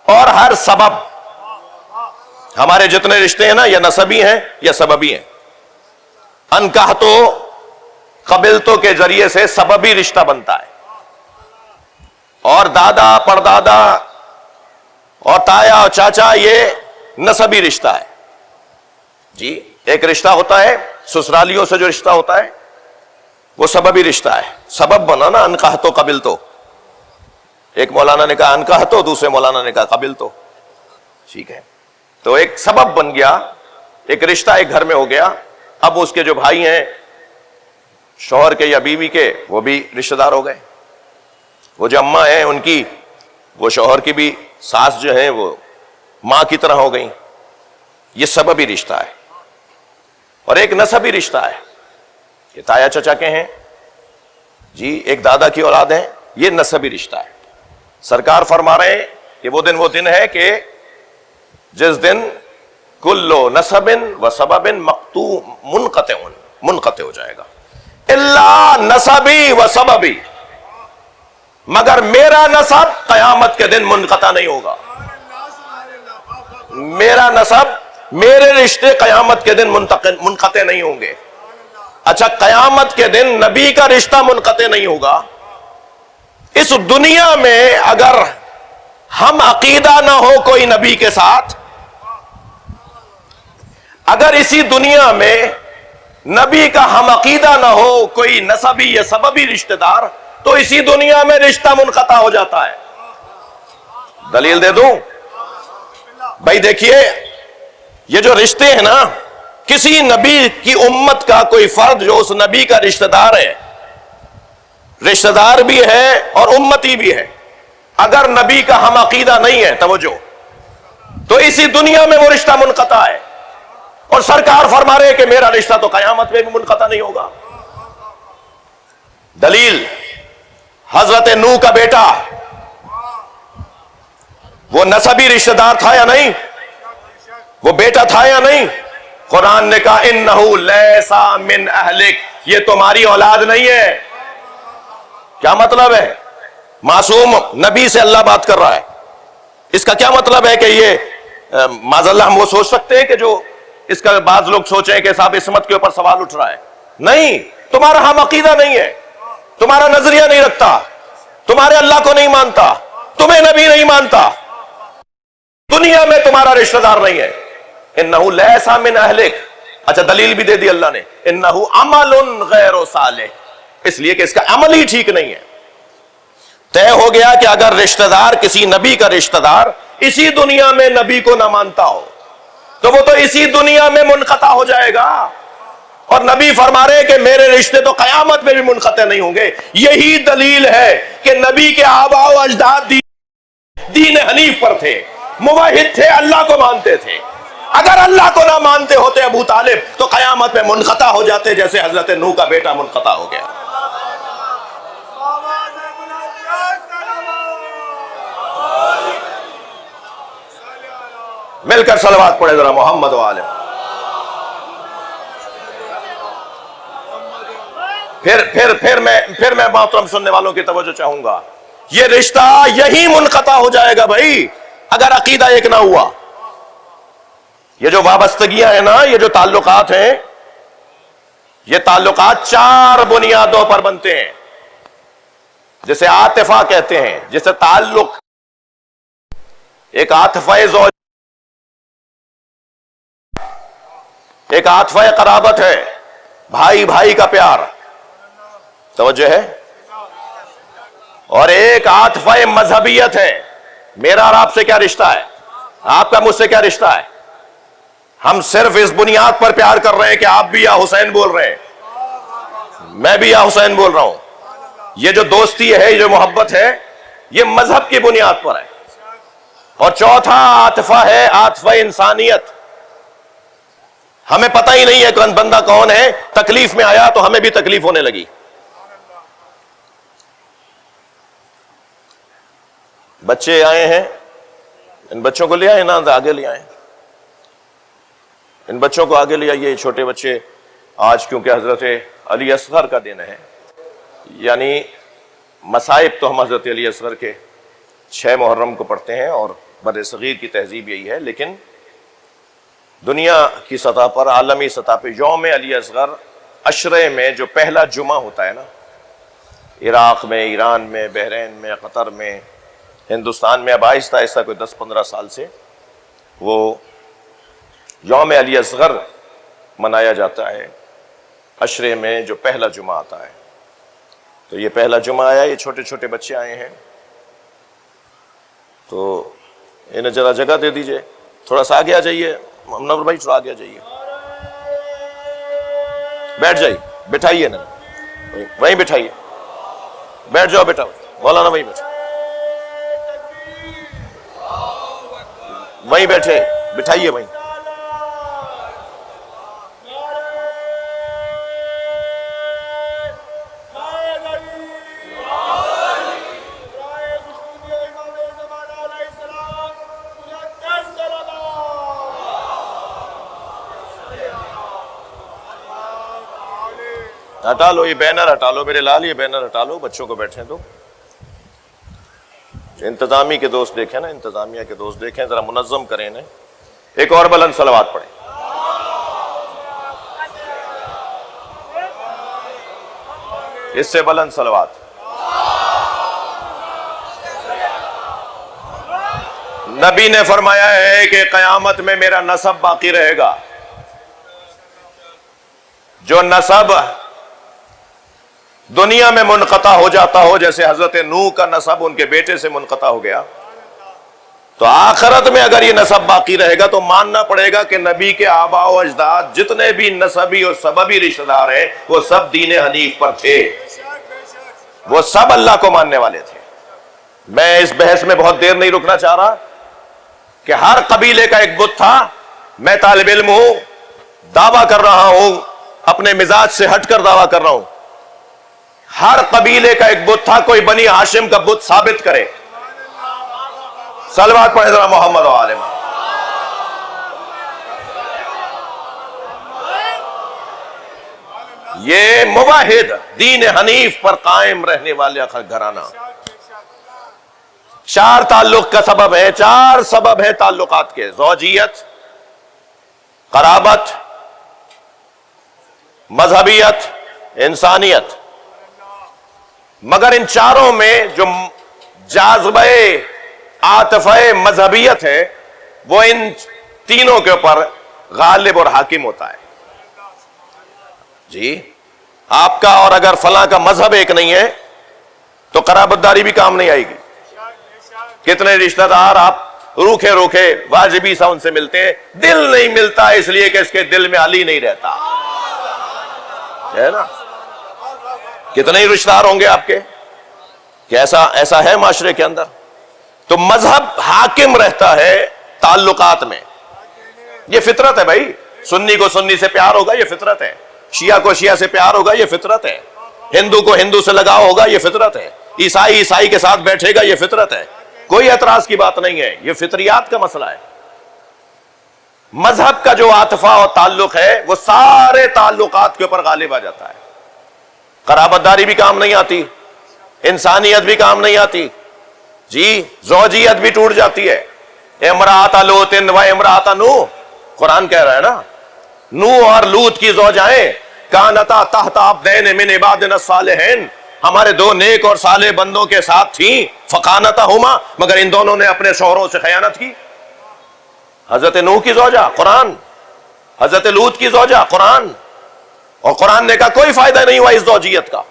اور ہر سبب، ہمارے جتنے رشتے ہیں نا یا نسبی ہیں یا سببی ہیں، انکحتو قبلتو کے ذریعے سے سببی رشتہ بنتا ہے، اور دادا پردادا اور تایا اور چاچا یہ نسبی رشتہ ہے. جی ایک رشتہ ہوتا ہے سسرالیوں سے جو رشتہ ہوتا ہے وہ سببی رشتہ ہے، سبب بنا نا انکحتو قبلتو. ایک مولانا نے کہا انکحتو، دوسرے مولانا نے کہا قبلتو. ٹھیک ہے، تو ایک سبب بن گیا، ایک رشتہ ایک گھر میں ہو گیا. اب اس کے جو بھائی ہیں شوہر کے یا بیوی کے وہ بھی رشتہ دار ہو گئے. وہ جو اماں ہیں ان کی، وہ شوہر کی بھی ساس جو ہیں وہ ماں کی طرح ہو گئیں. یہ سببی رشتہ ہے. اور ایک نسبی رشتہ ہے، یہ تایا چچا کے ہیں جی، ایک دادا کی اولاد ہیں، یہ نسبی رشتہ ہے. سرکار فرما رہے ہیں کہ وہ دن ہے کہ جس دن کلو نسب و سبب مقطوع منقطع ہو جائے گا. الا نسبی و سببی، مگر میرا نسب قیامت کے دن منقطع نہیں ہوگا. میرا نسب، میرے رشتے قیامت کے دن منقطع نہیں ہوں گے. اچھا، قیامت کے دن نبی کا رشتہ منقطع نہیں ہوگا. اس دنیا میں اگر ہم عقیدہ نہ ہو کوئی نبی کے ساتھ، اگر اسی دنیا میں نبی کا ہم عقیدہ نہ ہو کوئی نسبی یا سببی رشتہ دار، تو اسی دنیا میں رشتہ منقطع ہو جاتا ہے. دلیل دے دوں بھائی؟ دیکھیے یہ جو رشتے ہیں نا، کسی نبی کی امت کا کوئی فرد جو اس نبی کا رشتہ دار ہے، رشتہ دار بھی ہے اور امتی بھی ہے، اگر نبی کا ہم عقیدہ نہیں ہے، توجہ، تو اسی دنیا میں وہ رشتہ منقطع ہے. اور سرکار فرما رہے کہ میرا رشتہ تو قیامت میں بھی منقطع نہیں ہوگا. دلیل حضرت نوح کا بیٹا، وہ نسبی رشتہ دار تھا یا نہیں؟ وہ بیٹا تھا یا نہیں؟ قرآن نے کہا انہو لیسا من اہلک، یہ تمہاری اولاد نہیں ہے. کیا مطلب ہے؟ معصوم نبی سے اللہ بات کر رہا ہے. اس کا کیا مطلب ہے کہ یہ معاذ اللہ ہم وہ سوچ سکتے ہیں کہ جو اس کا بعض لوگ سوچیں کہ صاحب عصمت کے اوپر سوال اٹھ رہا ہے. نہیں، تمہارا ہم عقیدہ نہیں ہے، تمہارا نظریہ نہیں رکھتا، تمہارے اللہ کو نہیں مانتا، تمہیں نبی نہیں مانتا، دنیا میں تمہارا رشتہ دار نہیں ہے. انہو لیسا من اہلک. اچھا دلیل بھی دے دی اللہ نے، انہو عمل غیر صالح، اس لیے کہ اس کا عمل ہی ٹھیک نہیں ہے. طے ہو گیا کہ اگر رشتہ دار کسی نبی کا رشتہ دار اسی دنیا میں نبی کو نہ مانتا ہو تو وہ تو اسی دنیا میں منقطع ہو جائے گا. اور نبی فرما رہے کہ میرے رشتے تو قیامت میں بھی منقطع نہیں ہوں گے. یہی دلیل ہے کہ نبی کے آباء و اجداد دین حنیف پر تھے، موحد تھے، اللہ کو مانتے تھے. اگر اللہ کو نہ مانتے ہوتے ابو طالب تو قیامت میں منقطع ہو جاتے، جیسے حضرت نوح کا بیٹا منقطع ہو گیا. مل کر صلوات پڑھے ذرا محمد و آلہ. پھر میں محترم سننے والوں کی توجہ چاہوں گا، یہ رشتہ یہی منقطع ہو جائے گا بھائی اگر عقیدہ ایک نہ ہوا. یہ جو وابستگیاں ہیں نا، یہ جو تعلقات ہیں، یہ تعلقات 4 بنیادوں پر بنتے ہیں، جسے عاطفہ کہتے ہیں. جسے تعلق، ایک عاطفہ زوج، ایک عاطفہ قرابت ہے، بھائی بھائی کا پیار، توجہ ہے، اور ایک عاطفہ مذہبیت ہے. میرا اور آپ سے کیا رشتہ ہے؟ آپ کا مجھ سے کیا رشتہ ہے؟ ہم صرف اس بنیاد پر پیار کر رہے ہیں کہ آپ بھی یا حسین بول رہے ہیں، میں بھی یا حسین بول رہا ہوں. یہ جو دوستی ہے، یہ جو محبت ہے، یہ مذہب کی بنیاد پر ہے. اور چوتھا عاطفہ ہے عاطفہ انسانیت، ہمیں پتہ ہی نہیں ہے کون بندہ کون ہے، تکلیف میں آیا تو ہمیں بھی تکلیف ہونے لگی۔ بچے آئے ہیں، ان بچوں کو لے آئے نا، آگے لے آئے، ان بچوں کو آگے لے آئیے، چھوٹے بچے۔ آج کیونکہ حضرت علی اصغر کا دن ہے، یعنی مصائب تو ہم حضرت علی اصغر کے 6 محرم کو پڑھتے ہیں اور بر صغیر کی تہذیب یہی ہے، لیکن دنیا کی سطح پر، عالمی سطح پہ یوم علی اصغر عشرے میں جو پہلا جمعہ ہوتا ہے نا، عراق میں، ایران میں، بحرین میں، قطر میں، ہندوستان میں، اب آہستہ آہستہ کوئی 10-15 سال سے وہ یوم علی اصغر منایا جاتا ہے، عشرے میں جو پہلا جمعہ آتا ہے۔ تو یہ پہلا جمعہ آیا، یہ چھوٹے چھوٹے بچے آئے ہیں، تو انہیں ذرا جگہ دے دیجئے، تھوڑا سا آگے آ جائیے، منور بھائی تھوڑا آگے آ جائیے، بیٹھ جائیے، بٹھائیے نا، وہیں بٹھائیے، بیٹھ جاؤ بیٹا، مولانا وہیں بیٹھو، وہیں بیٹھے، بٹھائیے وہیں۔ ہٹا لو یہ بینر، ہٹا لو میرے لال، یہ بینر ہٹا لو، بچوں کو بیٹھیں تو۔ انتظامی کے دوست دیکھیں نا، انتظامیہ کے دوست دیکھیں، ذرا منظم کریں انہیں۔ ایک اور بلند صلوات پڑھیں۔ اس سے بلند صلوات۔ نبی نے فرمایا ہے کہ قیامت میں میرا نسب باقی رہے گا۔ جو نسب دنیا میں منقطع ہو جاتا ہو، جیسے حضرت نوح کا نسب ان کے بیٹے سے منقطع ہو گیا، تو آخرت میں اگر یہ نسب باقی رہے گا تو ماننا پڑے گا کہ نبی کے آباء و اجداد جتنے بھی نسبی اور سببی رشتہ دار ہیں وہ سب دین حنیف پر تھے، وہ سب اللہ کو ماننے والے تھے۔ میں اس بحث میں بہت دیر نہیں رکنا چاہ رہا کہ ہر قبیلے کا ایک بت تھا۔ میں طالب علم ہوں، دعویٰ کر رہا ہوں، اپنے مزاج سے ہٹ کر دعویٰ کر رہا ہوں، ہر قبیلے کا ایک بت تھا۔ کوئی بنی ہاشم کا بت ثابت کرے۔ صلوات پڑھیں ذرا محمد و آل محمد۔ یہ موحد دین حنیف پر قائم رہنے والے گھرانہ۔ 4 تعلق کا سبب ہے، 4 سبب ہے تعلقات کے: زوجیت، قرابت، مذہبیت، انسانیت۔ مگر ان چاروں میں جو جاذبہ عاطفہ مذہبیت ہے وہ ان تینوں کے اوپر غالب اور حاکم ہوتا ہے۔ جی آپ کا اور اگر فلاں کا مذہب ایک نہیں ہے تو قرابت داری بھی کام نہیں آئے گی۔ کتنے رشتہ دار آپ روکھے روکھے واجبی سا ان سے ملتے ہیں، دل نہیں ملتا اس لیے کہ اس کے دل میں علی نہیں رہتا ہے نا۔ کتنے ہی رشتہ دار ہوں گے آپ کے کہ ایسا ہے معاشرے کے اندر۔ تو مذہب حاکم رہتا ہے تعلقات میں، یہ فطرت ہے بھائی۔ سنی کو سنی سے پیار ہوگا، یہ فطرت ہے۔ شیعہ کو شیعہ سے پیار ہوگا، یہ فطرت ہے۔ ہندو کو ہندو سے لگاؤ ہوگا، یہ فطرت ہے۔ عیسائی عیسائی کے ساتھ بیٹھے گا، یہ فطرت ہے۔ کوئی اعتراض کی بات نہیں ہے، یہ فطریات کا مسئلہ ہے۔ مذہب کا جو عاطفہ اور تعلق ہے وہ سارے تعلقات کے اوپر غالب آ جاتا ہے۔ قرابت داری بھی کام نہیں آتی، انسانیت بھی کام نہیں آتی، جی زوجیت بھی ٹوٹ جاتی ہے۔ امرأۃ لوط و امرأۃ نوح، قرآن کہہ رہا ہے نا، نوح اور لوط کی زوجائیں کانتا تحت عبدین من عبادنا الصالحین، ہمارے 2 نیک اور صالح بندوں کے ساتھ تھیں، فخانتہما، مگر ان دونوں نے اپنے شوہروں سے خیانت کی۔ حضرت نوح کی زوجہ قرآن، حضرت لوط کی زوجہ قرآن، اور قرآن نے کہا کوئی فائدہ نہیں ہوا اس زوجیت کا۔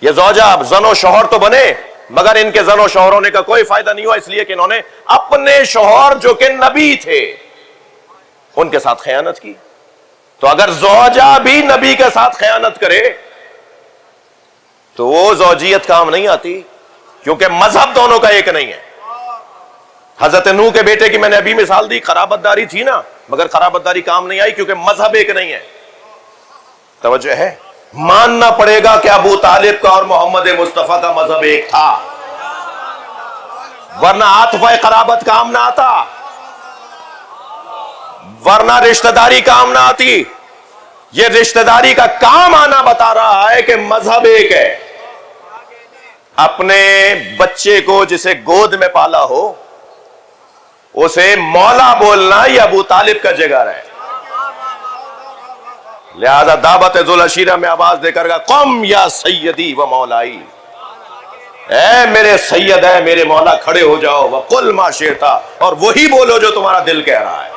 یہ زوجہ اب زن و شوہر تو بنے مگر ان کے زن و شوہروں نے کہا کوئی فائدہ نہیں ہوا، اس لیے کہ انہوں نے اپنے شوہر جو کہ نبی تھے ان کے ساتھ خیانت کی۔ تو اگر زوجہ بھی نبی کے ساتھ خیانت کرے تو وہ زوجیت کام نہیں آتی، کیونکہ مذہب دونوں کا ایک نہیں ہے۔ حضرت نوح کے بیٹے کی میں نے ابھی مثال دی، قرابت داری تھی نا، مگر خرابت داری کام نہیں آئی کیونکہ مذہب ایک نہیں ہے. توجہ ہے؟ ماننا پڑے گا کہ ابو طالب کا اور محمد مصطفیٰ کا مذہب ایک تھا، ورنہ عاطفہ قرابت کام نہ آتا، ورنہ رشتہ داری کام نہ آتی. یہ رشتہ داری کا کام آنا بتا رہا ہے کہ مذہب ایک ہے. اپنے بچے کو جسے گود میں پالا ہو اسے مولا بولنا یہ ابو طالب کا جگر ہے. لہذا دعوت ذوالعشیرہ میں آواز دے کر گا قم یا سیدی و مولائی، اے میرے سید ہے میرے مولا کھڑے ہو جاؤ، وقل ما شئت، اور وہی بولو جو تمہارا دل کہہ رہا ہے.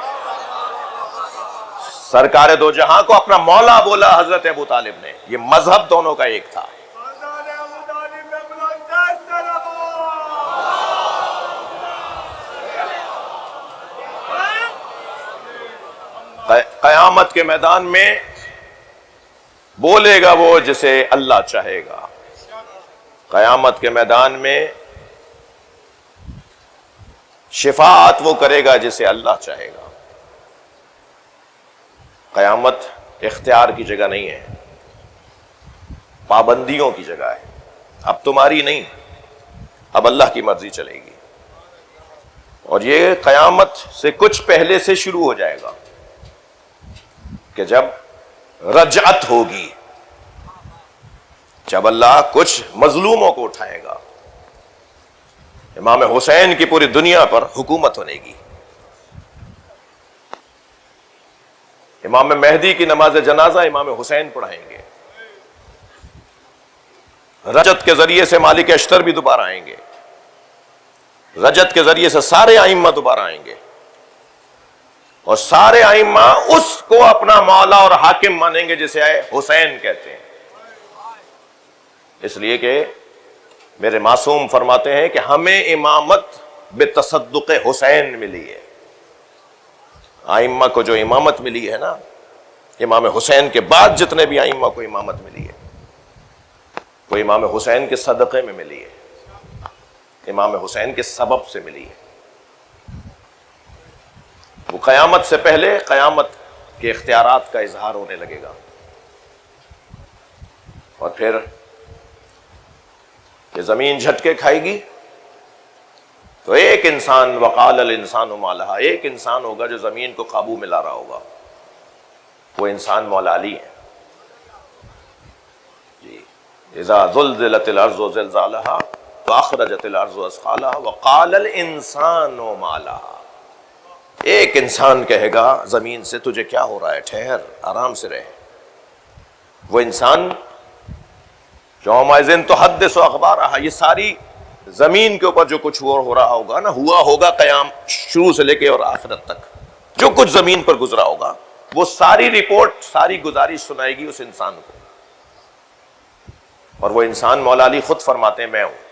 سرکار دو جہاں کو اپنا مولا بولا حضرت ابو طالب نے. یہ مذہب دونوں کا ایک تھا. قیامت کے میدان میں بولے گا وہ جسے اللہ چاہے گا. قیامت کے میدان میں شفاعت وہ کرے گا جسے اللہ چاہے گا. قیامت اختیار کی جگہ نہیں ہے، پابندیوں کی جگہ ہے. اب تمہاری نہیں، اب اللہ کی مرضی چلے گی. اور یہ قیامت سے کچھ پہلے سے شروع ہو جائے گا کہ جب رجعت ہوگی، جب اللہ کچھ مظلوموں کو اٹھائے گا. امام حسین کی پوری دنیا پر حکومت ہونے گی. امام مہدی کی نماز جنازہ امام حسین پڑھائیں گے. رجت کے ذریعے سے مالک اشتر بھی دوبارہ آئیں گے. رجت کے ذریعے سے سارے ائمہ دوبارہ آئیں گے، اور سارے ائمہ اس کو اپنا مولا اور حاکم مانیں گے جسے حسین کہتے ہیں. اس لیے کہ میرے معصوم فرماتے ہیں کہ ہمیں امامت بتصدق حسین ملی ہے. ائمہ کو جو امامت ملی ہے نا، امام حسین کے بعد جتنے بھی ائمہ کو امامت ملی ہے وہ امام حسین کے صدقے میں ملی ہے، امام حسین کے سبب سے ملی ہے. وہ قیامت سے پہلے قیامت کے اختیارات کا اظہار ہونے لگے گا. اور پھر یہ زمین جھٹکے کھائے گی تو ایک انسان وقال الانسان ما لہا، ایک انسان ہوگا جو زمین کو قابو میں لا رہا ہوگا. وہ انسان مولا علی ہے. جی اذا زلزلت الارض زلزالہا واخرجت الارض اثقالہا وقال الانسان ما لہا. ایک انسان کہے گا زمین سے تجھے کیا ہو رہا ہے، ٹھہر آرام سے رہے. وہ انسان یومئذ تحدث اخبارہا، یہ ساری زمین کے اوپر جو کچھ ہو رہا ہوگا نا، ہوا ہوگا قیام شروع سے لے کے اور آخرت تک جو کچھ زمین پر گزرا ہوگا وہ ساری رپورٹ، ساری گزارش سنائے گی اس انسان کو. اور وہ انسان مولا علی خود فرماتے ہیں میں ہوں.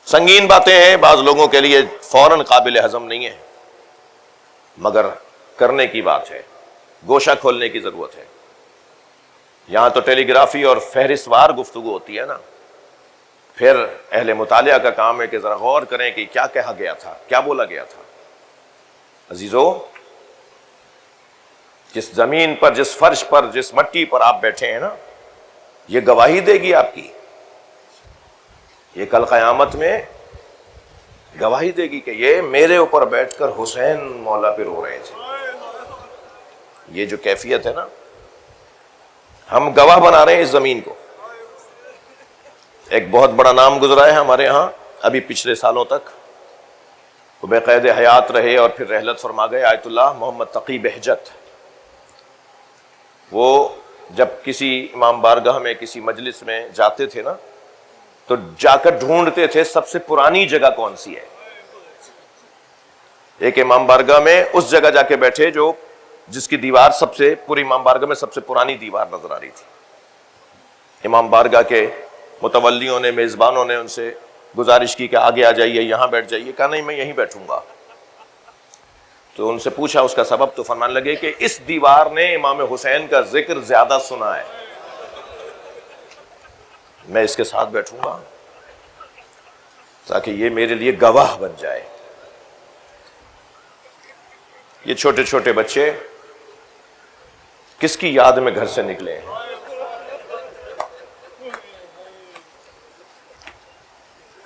سنگین باتیں ہیں، بعض لوگوں کے لیے فوراً قابل ہضم نہیں ہے، مگر کرنے کی بات ہے، گوشہ کھولنے کی ضرورت ہے. یہاں تو ٹیلی گرافی اور فہرست وار گفتگو ہوتی ہے نا، پھر اہل مطالعہ کا کام ہے کہ ذرا غور کریں کہ کیا کہا گیا تھا، کیا بولا گیا تھا. عزیزو، جس زمین پر، جس فرش پر، جس مٹی پر آپ بیٹھے ہیں نا، یہ گواہی دے گی آپ کی. یہ کل قیامت میں گواہی دے گی کہ یہ میرے اوپر بیٹھ کر حسین مولا پہ رو رہے تھے. یہ جو کیفیت ہے نا، ہم گواہ بنا رہے ہیں اس زمین کو. ایک بہت بڑا نام گزرا ہے ہمارے ہاں ابھی پچھلے سالوں تک، وہ بے قید حیات رہے اور پھر رحلت فرما گئے، آیت اللہ محمد تقی بہجت. وہ جب کسی امام بارگاہ میں کسی مجلس میں جاتے تھے نا تو جا کر ڈھونڈتے تھے سب سے پرانی جگہ کون سی ہے. ایک امام بارگاہ میں اس جگہ جا کے بیٹھے جو جس کی دیوار سب سے، پوری امام بارگاہ میں سب سے پرانی دیوار نظر آ رہی تھی. امام بارگاہ کے متولیوں نے، میزبانوں نے ان سے گزارش کی کہ آگے آ جائیے، یہاں بیٹھ جائیے. کہا نہیں، میں یہیں بیٹھوں گا. تو ان سے پوچھا اس کا سبب، تو فرمانے لگے کہ اس دیوار نے امام حسین کا ذکر زیادہ سنا ہے، میں اس کے ساتھ بیٹھوں گا تاکہ یہ میرے لیے گواہ بن جائے. یہ چھوٹے چھوٹے بچے کس کی یاد میں گھر سے نکلے ہیں؟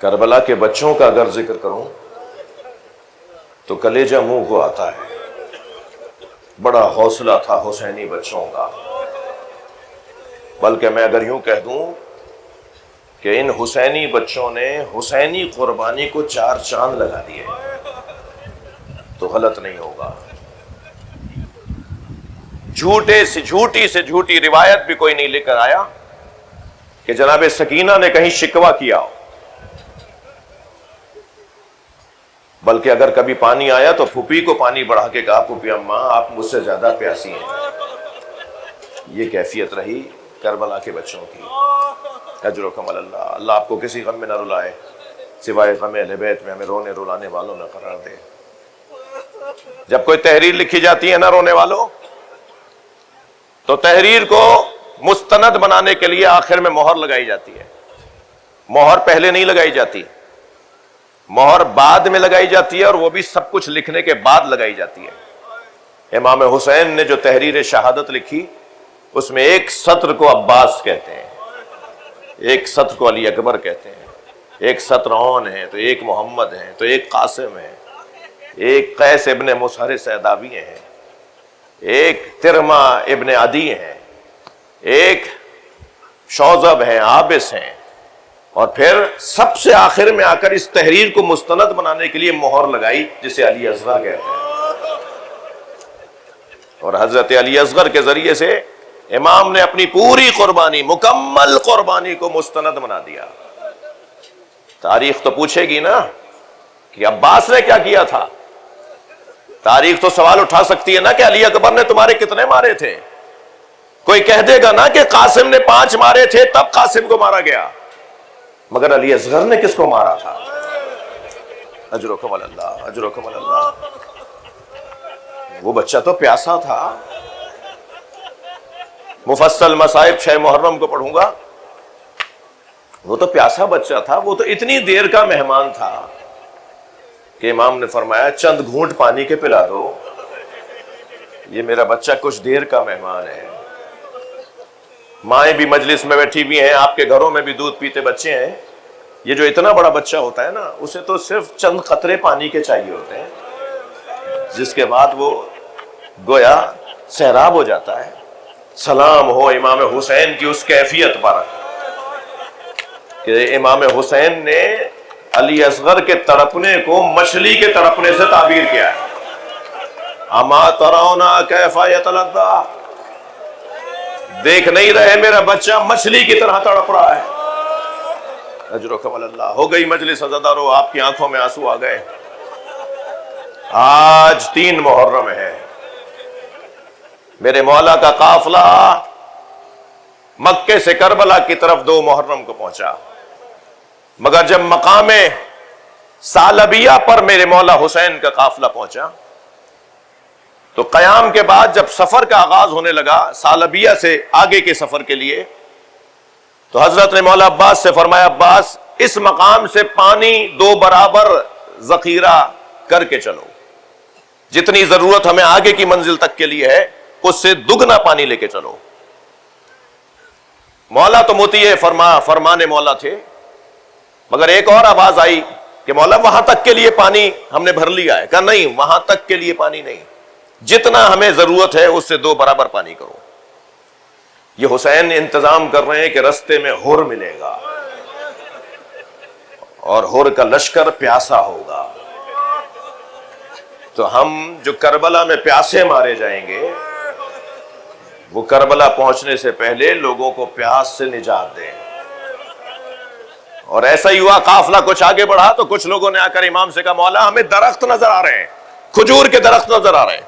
کربلا کے بچوں کا اگر ذکر کروں تو کلیجہ منہ کو آتا ہے. بڑا حوصلہ تھا حسینی بچوں کا. بلکہ میں اگر یوں کہہ دوں کہ ان حسینی بچوں نے حسینی قربانی کو 4 چاند لگا دیے تو غلط نہیں ہوگا. جھوٹی سے جھوٹی روایت بھی کوئی نہیں لے کر آیا کہ جناب سکینہ نے کہیں شکوہ کیا ہو. بلکہ اگر کبھی پانی آیا تو پھوپھی کو پانی بڑھا کے کہا پھوپھی اماں آپ مجھ سے زیادہ پیاسی ہیں. یہ کیفیت رہی کربلا کے بچوں کی. اجرکم اللہ. اللہ آپ کو کسی غم میں نہ رلائے سوائے غم اہل بیت میں ہمیں رونے رلانے والوں نہ قرار دے. جب کوئی تحریر لکھی جاتی ہے نا رونے والوں، تو تحریر کو مستند بنانے کے لیے آخر میں مہر لگائی جاتی ہے. مہر پہلے نہیں لگائی جاتی، مہر بعد میں لگائی جاتی ہے، اور وہ بھی سب کچھ لکھنے کے بعد لگائی جاتی ہے. امام حسین نے جو تحریر شہادت لکھی اس میں ایک سطر کو عباس کہتے ہیں، ایک سطر کو علی اکبر کہتے ہیں، ایک سطر اون ہے تو ایک محمد ہیں تو ایک قاسم ہے، ایک قیس ابن مسہر سیداوی ہیں، ایک ترما ابن عدی ہیں، ایک شوذب ہیں، عابس ہیں، اور پھر سب سے آخر میں آ کر اس تحریر کو مستند بنانے کے لیے مہر لگائی جسے علی اصغر کہتے ہیں. اور حضرت علی اصغر کے ذریعے سے امام نے اپنی پوری قربانی، مکمل قربانی کو مستند بنا دیا. تاریخ تو پوچھے گی نا کہ عباس نے کیا کیا تھا. تاریخ تو سوال اٹھا سکتی ہے نا کہ علی اکبر نے تمہارے کتنے مارے تھے. کوئی کہہ دے گا نا کہ قاسم نے 5 مارے تھے تب قاسم کو مارا گیا، مگر علی اصغر نے کس کو مارا تھا؟ اجرکم اللہ، اجرکم اللہ. وہ بچہ تو پیاسا تھا. مفصل مصائب 6 محرم کو پڑھوں گا. وہ تو پیاسا بچہ تھا، وہ تو اتنی دیر کا مہمان تھا کہ امام نے فرمایا چند گھونٹ پانی کے پلا دو، یہ میرا بچہ کچھ دیر کا مہمان ہے. مائیں بھی مجلس میں بیٹھی بھی ہیں، آپ کے گھروں میں بھی دودھ پیتے بچے ہیں. یہ جو اتنا بڑا بچہ ہوتا ہے نا، اسے تو صرف چند قطرے پانی کے چاہیے ہوتے ہیں، جس کے بعد وہ گویا سیراب ہو جاتا ہے. سلام ہو امام حسین کی اس کیفیت پر کہ امام حسین نے علی اصغر کے تڑپنے کو مچھلی کے تڑپنے سے تعبیر کیا ہے. اما ترونا کیف یتلظی، دیکھ نہیں رہے میرا بچہ مچھلی کی طرح تڑپ رہا ہے. اجرکم اللہ. ہو گئی مجلس عزادارو، آپ کی آنکھوں میں آنسو آ گئے. آج 3 محرم ہے. میرے مولا کا قافلہ مکے سے کربلا کی طرف 2 محرم کو پہنچا، مگر جب مقام ثعلبیہ پر میرے مولا حسین کا قافلہ پہنچا تو قیام کے بعد جب سفر کا آغاز ہونے لگا ثعلبیہ سے آگے کے سفر کے لیے، تو حضرت نے مولا عباس سے فرمایا عباس اس مقام سے پانی 2 برابر ذخیرہ کر کے چلو، جتنی ضرورت ہمیں آگے کی منزل تک کے لیے ہے اس سے دگنا پانی لے کے چلو. مولا تو مطیع فرمان مولا تھے، مگر ایک اور آواز آئی کہ مولا وہاں تک کے لیے پانی ہم نے بھر لیا ہے. کہا نہیں، وہاں تک کے لیے پانی نہیں، جتنا ہمیں ضرورت ہے اس سے 2 برابر پانی کرو. یہ حسین انتظام کر رہے ہیں کہ رستے میں ہر ملے گا اور ہر کا لشکر پیاسا ہوگا، تو ہم جو کربلا میں پیاسے مارے جائیں گے وہ کربلا پہنچنے سے پہلے لوگوں کو پیاس سے نجات دیں. اور ایسا ہی ہوا، قافلہ کچھ آگے بڑھا تو کچھ لوگوں نے آ کر امام سے کہا مولا ہمیں درخت نظر آ رہے ہیں، کھجور کے درخت نظر آ رہے ہیں.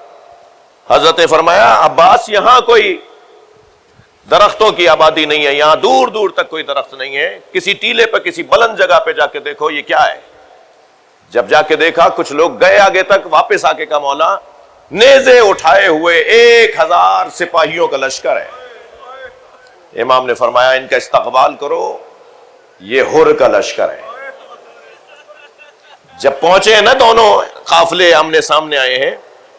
حضرت نے فرمایا عباس یہاں کوئی درختوں کی آبادی نہیں ہے، یہاں دور دور تک کوئی درخت نہیں ہے. کسی ٹیلے پہ کسی بلند جگہ پہ جا کے دیکھو یہ کیا ہے. جب جا کے دیکھا کچھ لوگ گئے آگے تک، واپس آ کے کہا مولا نیزے اٹھائے ہوئے 1000 سپاہیوں کا لشکر ہے. امام نے فرمایا ان کا استقبال کرو، یہ ہر کا لشکر ہے. جب پہنچے نا دونوں قافلے آمنے سامنے آئے ہیں،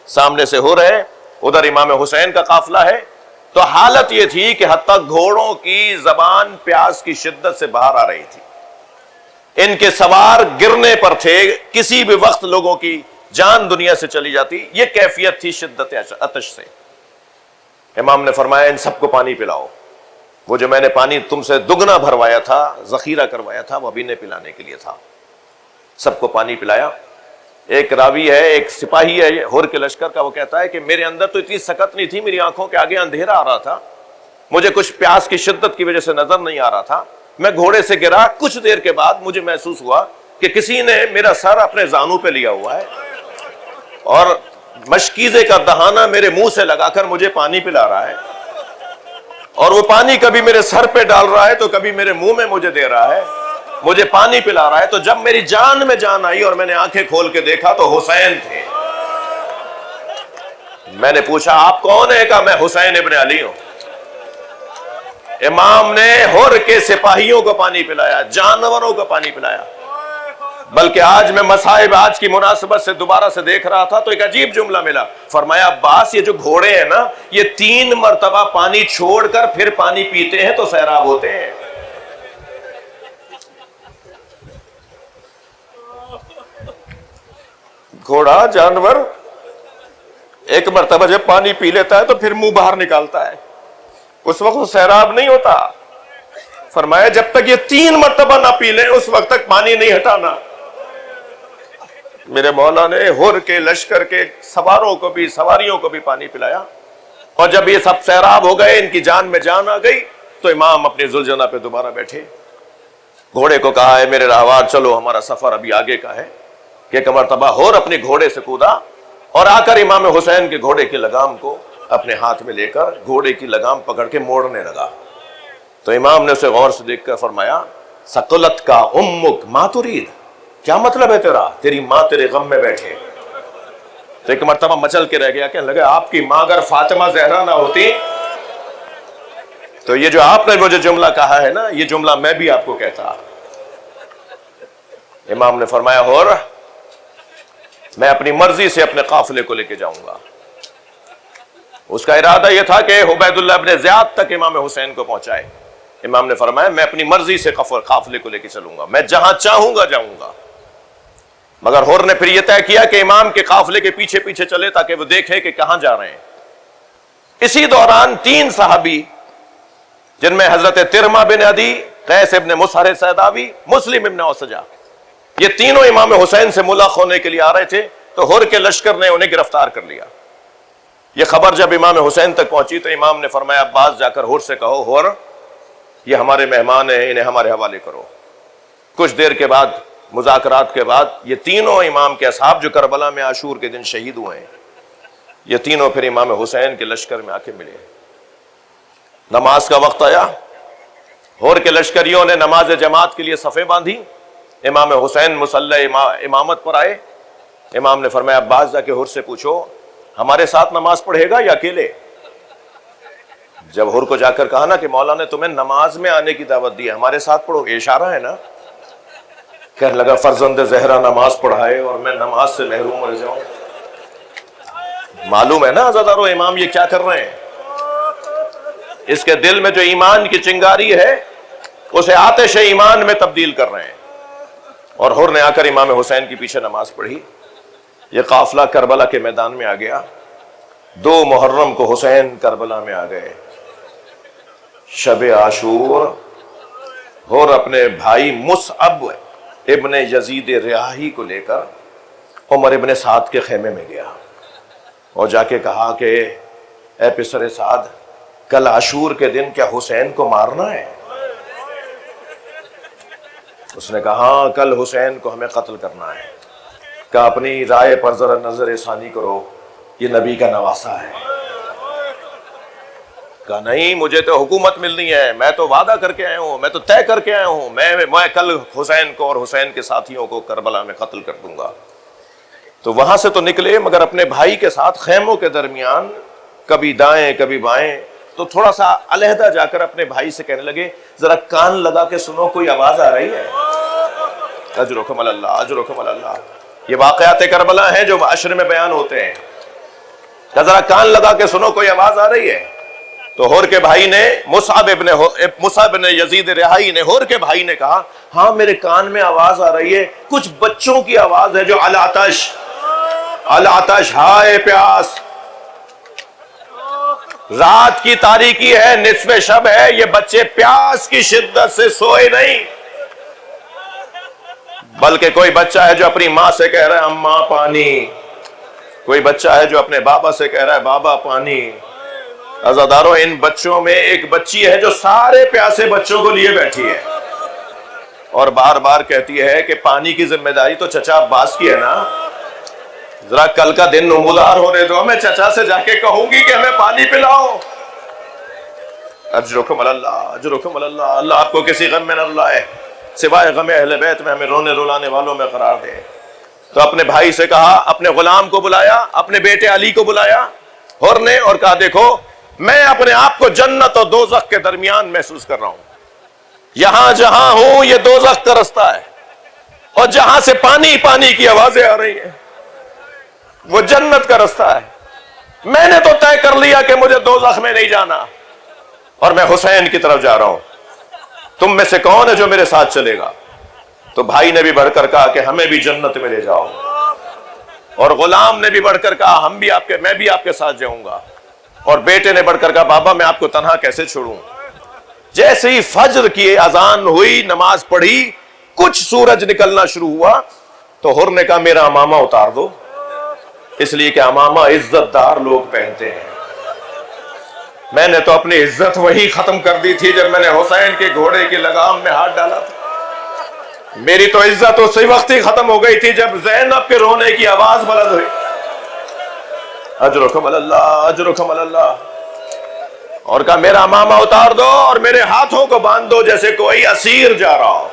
سامنے سے ہو رہے، ادھر امام حسین کا قافلہ ہے. تو حالت یہ تھی کہ حتیٰ گھوڑوں کی زبان پیاس کی شدت سے باہر آ رہی تھی. ان کے سوار گرنے پر تھے، کسی بھی وقت لوگوں کی جان دنیا سے چلی جاتی. یہ کیفیت تھی شدت عطش سے. امام نے فرمایا ان سب کو پانی پلاؤ. وہ جو میں نے پانی تم سے دگنا بھروایا تھا، ذخیرہ کروایا تھا، وہ ابھی نے پلانے کے لیے تھا. سب کو پانی پلایا. ایک راوی ہے، ایک سپاہی ہے ہور کے لشکر کا، وہ کہتا ہے کہ میرے اندر تو اتنی سکت نہیں تھی، میری آنکھوں کے آگے اندھیرا آ رہا تھا، مجھے کچھ پیاس کی شدت کی وجہ سے نظر نہیں آ رہا تھا. میں گھوڑے سے گرا، کچھ دیر کے بعد مجھے محسوس ہوا کہ کسی نے میرا سر اپنے زانو پہ لیا ہوا ہے اور مشکیزے کا دہانہ میرے منہ سے لگا کر مجھے پانی پلا رہا ہے، اور وہ پانی کبھی میرے سر پہ ڈال رہا ہے تو کبھی میرے منہ میں مجھے دے رہا ہے، مجھے پانی پلا رہا ہے. تو جب میری جان میں جان آئی اور میں نے آنکھیں کھول کے دیکھا تو حسین تھے. میں نے پوچھا آپ کون ہے؟ کہا میں حسین ابن علی ہوں. امام نے ہور کے سپاہیوں کو پانی پلایا، جانوروں کو پانی پلایا. بلکہ آج میں مصائب آج کی مناسبت سے دوبارہ سے دیکھ رہا تھا تو ایک عجیب جملہ ملا. فرمایا عباس یہ جو گھوڑے ہیں نا، یہ 3 مرتبہ پانی چھوڑ کر پھر پانی پیتے ہیں تو سیراب ہوتے ہیں. گھوڑا جانور ایک مرتبہ جب پانی پی لیتا ہے تو پھر منہ باہر نکالتا ہے، اس وقت وہ سیراب نہیں ہوتا. فرمایا جب تک یہ 3 مرتبہ نہ پی لیں اس وقت تک پانی نہیں ہٹانا. میرے مولا نے ہور کے لشکر کے سواروں کو بھی، سواریوں کو بھی پانی پلایا. اور جب یہ سب سیراب ہو گئے، ان کی جان میں جان آ گئی، تو امام اپنے ذوالجناح پہ دوبارہ بیٹھے. گھوڑے کو کہا ہے میرے راہوار چلو ہمارا سفر ابھی آگے کا ہے. کہ ایک مرتبہ ہور اپنے گھوڑے سے کودا اور آ کر امام حسین کے گھوڑے کی لگام کو اپنے ہاتھ میں لے کر گھوڑے کی لگام پکڑ کے موڑنے لگا. تو امام نے اسے غور سے دیکھ کر فرمایا ثقلت کا امک ما ترید، کیا مطلب ہے تیرا؟ تیری ماں تیرے غم میں بیٹھے. تو ایک مرتبہ مچل کے رہ گیا، کہنے لگا آپ کی ماں اگر فاطمہ زہرا نہ ہوتی تو یہ جو آپ نے مجھے جملہ کہا ہے نا، یہ جملہ میں بھی آپ کو کہتا. امام نے فرمایا ہور میں اپنی مرضی سے اپنے قافلے کو لے کے جاؤں گا. اس کا ارادہ یہ تھا کہ عبید اللہ ابن زیاد تک امام حسین کو پہنچائے. امام نے فرمایا میں اپنی مرضی سے قافلے کو لے کے چلوں گا، میں جہاں چاہوں گا جاؤں گا. مگر ہور نے پھر یہ طے کیا کہ امام کے قافلے کے پیچھے پیچھے چلے تاکہ وہ دیکھے کہ کہاں جا رہے ہیں. اسی دوران 3 صحابی جن میں حضرت ترمہ بن عدی، قیس ابن مسہر سیداوی، مسلم ابن اوسجہ، یہ تینوں امام حسین سے ملاق ہونے کے لیے آ رہے تھے. تو ہور کے لشکر نے انہیں گرفتار کر لیا. یہ خبر جب امام حسین تک پہنچی تو امام نے فرمایا عباس جا کر ہور سے کہو ہور یہ ہمارے مہمان ہیں، انہیں ہمارے حوالے کرو. کچھ دیر کے بعد، مذاکرات کے بعد، یہ تینوں امام کے اصحاب جو کربلا میں عاشور کے دن شہید ہوئے ہیں، یہ تینوں پھر امام حسین کے لشکر میں آ کے ملے. نماز کا وقت آیا، ہور کے لشکریوں نے نماز جماعت کے لیے صفیں باندھی. امام حسین مصلی امامت پر آئے. امام نے فرمایا عباس جا کے ہور سے پوچھو ہمارے ساتھ نماز پڑھے گا یا اکیلے؟ جب ہور کو جا کر کہا نا کہ مولا نے تمہیں نماز میں آنے کی دعوت دی، ہمارے ساتھ پڑھو، یہ اشارہ ہے نا. کہنے لگا فرزند زہرا نماز پڑھائے اور میں نماز سے محروم رہ جاؤں. معلوم ہے نا عزادارو امام یہ کیا کر رہے ہیں. اس کے دل میں جو ایمان کی چنگاری ہے اسے آتش ایمان میں تبدیل کر رہے ہیں. اور ہور نے آ کر امام حسین کی پیچھے نماز پڑھی. یہ قافلہ کربلا کے میدان میں آ گیا. 2 محرم کو حسین کربلا میں آ گئے. شب عاشور ہور اپنے بھائی مصعب ابن یزید ریاحی کو لے کر عمر ابن سعد کے خیمے میں گیا اور جا کے کہا کہ اے پسر سعد کل عاشور کے دن کیا حسین کو مارنا ہے؟ اس نے کہا ہاں کل حسین کو ہمیں قتل کرنا ہے. کہا اپنی رائے پر ذرا نظر ثانی کرو، یہ نبی کا نواسہ ہے. کہا نہیں مجھے تو حکومت ملنی ہے، میں تو وعدہ کر کے آیا ہوں، میں تو طے کر کے آیا ہوں، میں کل حسین کو اور حسین کے ساتھیوں کو کربلا میں قتل کر دوں گا. تو وہاں سے تو نکلے مگر اپنے بھائی کے ساتھ خیموں کے درمیان کبھی دائیں کبھی بائیں، تو تھوڑا سا علیحدہ جا کر اپنے بھائی سے کہنے لگے ذرا کان لگا کے سنو کوئی آواز آ رہی ہے؟ اجرکم اللہ، اجرکم اللہ. یہ واقعات کربلا ہیں جو معاشرے میں بیان ہوتے ہیں. کہ ذرا کان لگا کے سنو کوئی آواز آ رہی ہے؟ تو ہور کے بھائی نے مصعب بن یزید رہائی نے ہور کے بھائی نے کہا ہاں میرے کان میں آواز آ رہی ہے، کچھ بچوں کی آواز ہے جو العطش ہائے پیاس، رات کی تاریکی ہے، نصف شب ہے، یہ بچے پیاس کی شدت سے سوئے نہیں، بلکہ کوئی بچہ ہے جو اپنی ماں سے کہہ رہا ہے اماں پانی، کوئی بچہ ہے جو اپنے بابا سے کہہ رہا ہے بابا پانی۔ عزاداروں، ان بچوں میں ایک بچی ہے جو سارے پیاسے بچوں کو لیے بیٹھی ہے اور بار بار کہتی ہے کہ پانی کی ذمہ داری تو چچا عباس کی ہے نا، ذرا کل کا دن نمودار ہونے دو، میں چچا سے جا کے کہوں گی کہ ہمیں پانی پلاؤ۔ اجرکم اللہ، اجرکم اللہ، اللہ آپ کو کسی غم میں نہ رلائے، سوائے غم اہل بیت میں ہمیں رونے رلانے والوں میں قرار دے۔ تو اپنے بھائی سے کہا، اپنے غلام کو بلایا، اپنے بیٹے علی کو بلایا ہور نے، اور کہا دیکھو میں اپنے آپ کو جنت اور دوزخ کے درمیان محسوس کر رہا ہوں، یہاں جہاں ہوں یہ دوزخ کا رستہ ہے، اور جہاں سے پانی پانی کی آوازیں آ رہی ہیں وہ جنت کا رستہ ہے، میں نے تو طے کر لیا کہ مجھے دوزخ میں نہیں جانا اور میں حسین کی طرف جا رہا ہوں، تم میں سے کون ہے جو میرے ساتھ چلے گا؟ تو بھائی نے بھی بڑھ کر کہا کہ ہمیں بھی جنت میں لے جاؤ، اور غلام نے بھی بڑھ کر کہا میں بھی آپ کے ساتھ جاؤں گا، اور بیٹے نے بڑھ کر کہا بابا میں آپ کو تنہا کیسے چھوڑوں۔ جیسے ہی فجر کی اذان ہوئی، نماز پڑھی، کچھ سورج نکلنا شروع ہوا تو ہر نے کہا میرا امامہ اتار دو، اس لیے کہ امامہ عزت دار لوگ پہنتے ہیں، میں نے تو اپنی عزت وہی ختم کر دی تھی جب میں نے حسین کے گھوڑے کی لگام میں ہاتھ ڈالا تھا، میری تو عزت اسی وقت ہی ختم ہو گئی تھی جب زینب کے رونے کی آواز بلند ہوئی۔ اجرکم اللہ، اجرکم اللہ، اور کہا میرا امامہ اتار دو اور میرے ہاتھوں کو باندھ دو جیسے کوئی اسیر جا رہا ہو،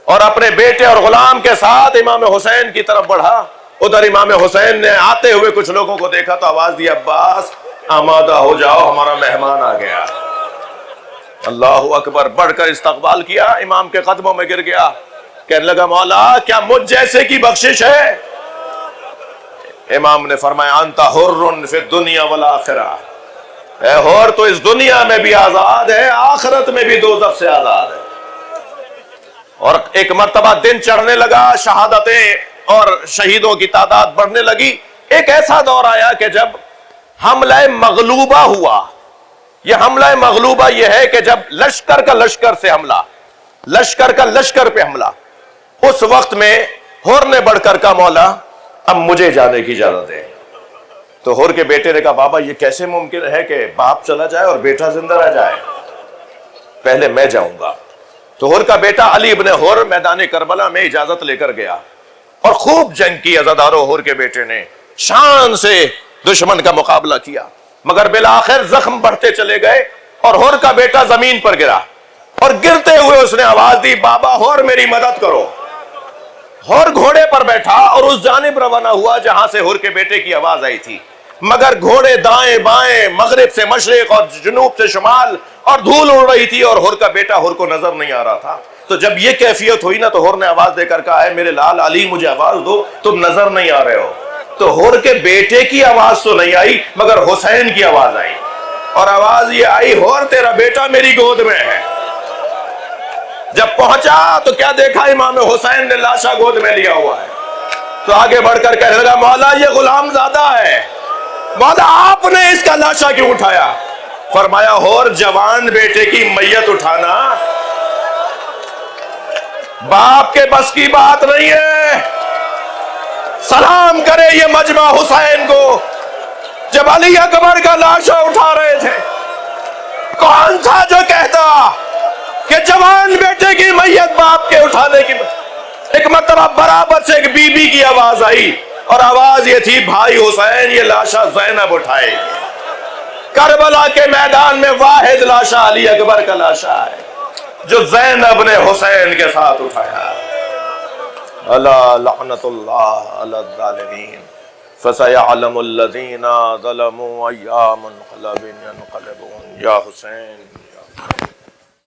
اور اپنے بیٹے اور غلام کے ساتھ امام حسین کی طرف بڑھا۔ ادھر امام حسین نے آتے ہوئے کچھ لوگوں کو دیکھا تو آواز دی عباس آمادہ ہو جاؤ ہمارا مہمان آ گیا۔ اللہ اکبر، بڑھ کر استقبال کیا، امام کے قدموں میں گر گیا، کہنے لگا مولا کیا مجھ جیسے کی بخشش ہے؟ امام نے فرمایا انت حر فی الدنیا والآخرہ، اے حر تو اس دنیا میں بھی آزاد ہے، آخرت میں بھی دوزخ سے آزاد ہے۔ اور ایک مرتبہ دن چڑھنے لگا، شہادتیں اور شہیدوں کی تعداد بڑھنے لگی، ایک ایسا دور آیا کہ جب حملہ مغلوبہ ہوا۔ یہ حملہ مغلوبہ یہ ہے کہ جب لشکر کا لشکر سے حملہ، لشکر کا لشکر پہ حملہ، اس وقت میں ہور نے بڑھ کر کہا مولا اب مجھے جانے کی اجازت ہے۔ تو ہور کے بیٹے نے کہا بابا یہ کیسے ممکن ہے کہ باپ چلا جائے اور بیٹا زندہ رہ جائے، پہلے میں جاؤں گا۔ تو ہور کا بیٹا علی ابن ہور میدان کربلا میں اجازت لے کر گیا اور خوب جنگ کی عزاداروں، ہور کے بیٹے نے شان سے دشمن کا مقابلہ کیا، مگر بالآخر زخم بڑھتے چلے گئے اور ہور کا بیٹا زمین پر گرا، اور گرتے ہوئے اس نے آواز دی بابا ہور میری مدد کرو۔ ہور گھوڑے پر بیٹھا اور اس جانب روانہ ہوا جہاں سے ہور کے بیٹے کی آواز آئی تھی، مگر گھوڑے دائیں بائیں، مغرب سے مشرق اور جنوب سے شمال، اور دھول اڑ رہی تھی اور ہور کا بیٹا ہور کو نظر نہیں آ رہا تھا۔ تو جب یہ کیفیت ہوئی نا تو ہور نے آواز دے کر کہا ہے میرے لال علی مجھے آواز دو، تم نظر نہیں آ رہے ہو۔ تو ہور کے بیٹے کی آواز تو نہیں آئی مگر حسین کی آواز آئی، اور آواز یہ آئی ہور تیرا بیٹا میری گود میں ہے۔ جب پہنچا تو کیا دیکھا امام حسین نے لاشا گود میں لیا ہوا ہے، تو آگے بڑھ کر کہنے لگا مولا یہ غلام زادہ ہے، مولا آپ نے اس کا لاشا کیوں اٹھایا؟ فرمایا ہور جوان بیٹے کی میت اٹھانا باپ کے بس کی بات نہیں ہے۔ سلام کرے یہ مجمع حسین کو، جب علی اکبر کا لاشا اٹھا رہے تھے کون تھا جو کہتا کہ جوان بیٹے کی میت باپ کے اٹھانے کی؟ ایک مرتبہ برابر سے ایک بی بی کی آواز آئی، اور آواز یہ تھی بھائی حسین یہ لاشا زینب اٹھائے گی۔ کربلا کے میدان میں واحد لاشا علی اکبر کا لاشا ہے جو زینب نے حسین کے ساتھ اٹھایا۔ الا لعنت اللہ علی الظالمین فسيعلم الذين ظلموا أيام منقلب ينقلبون۔ یا حسین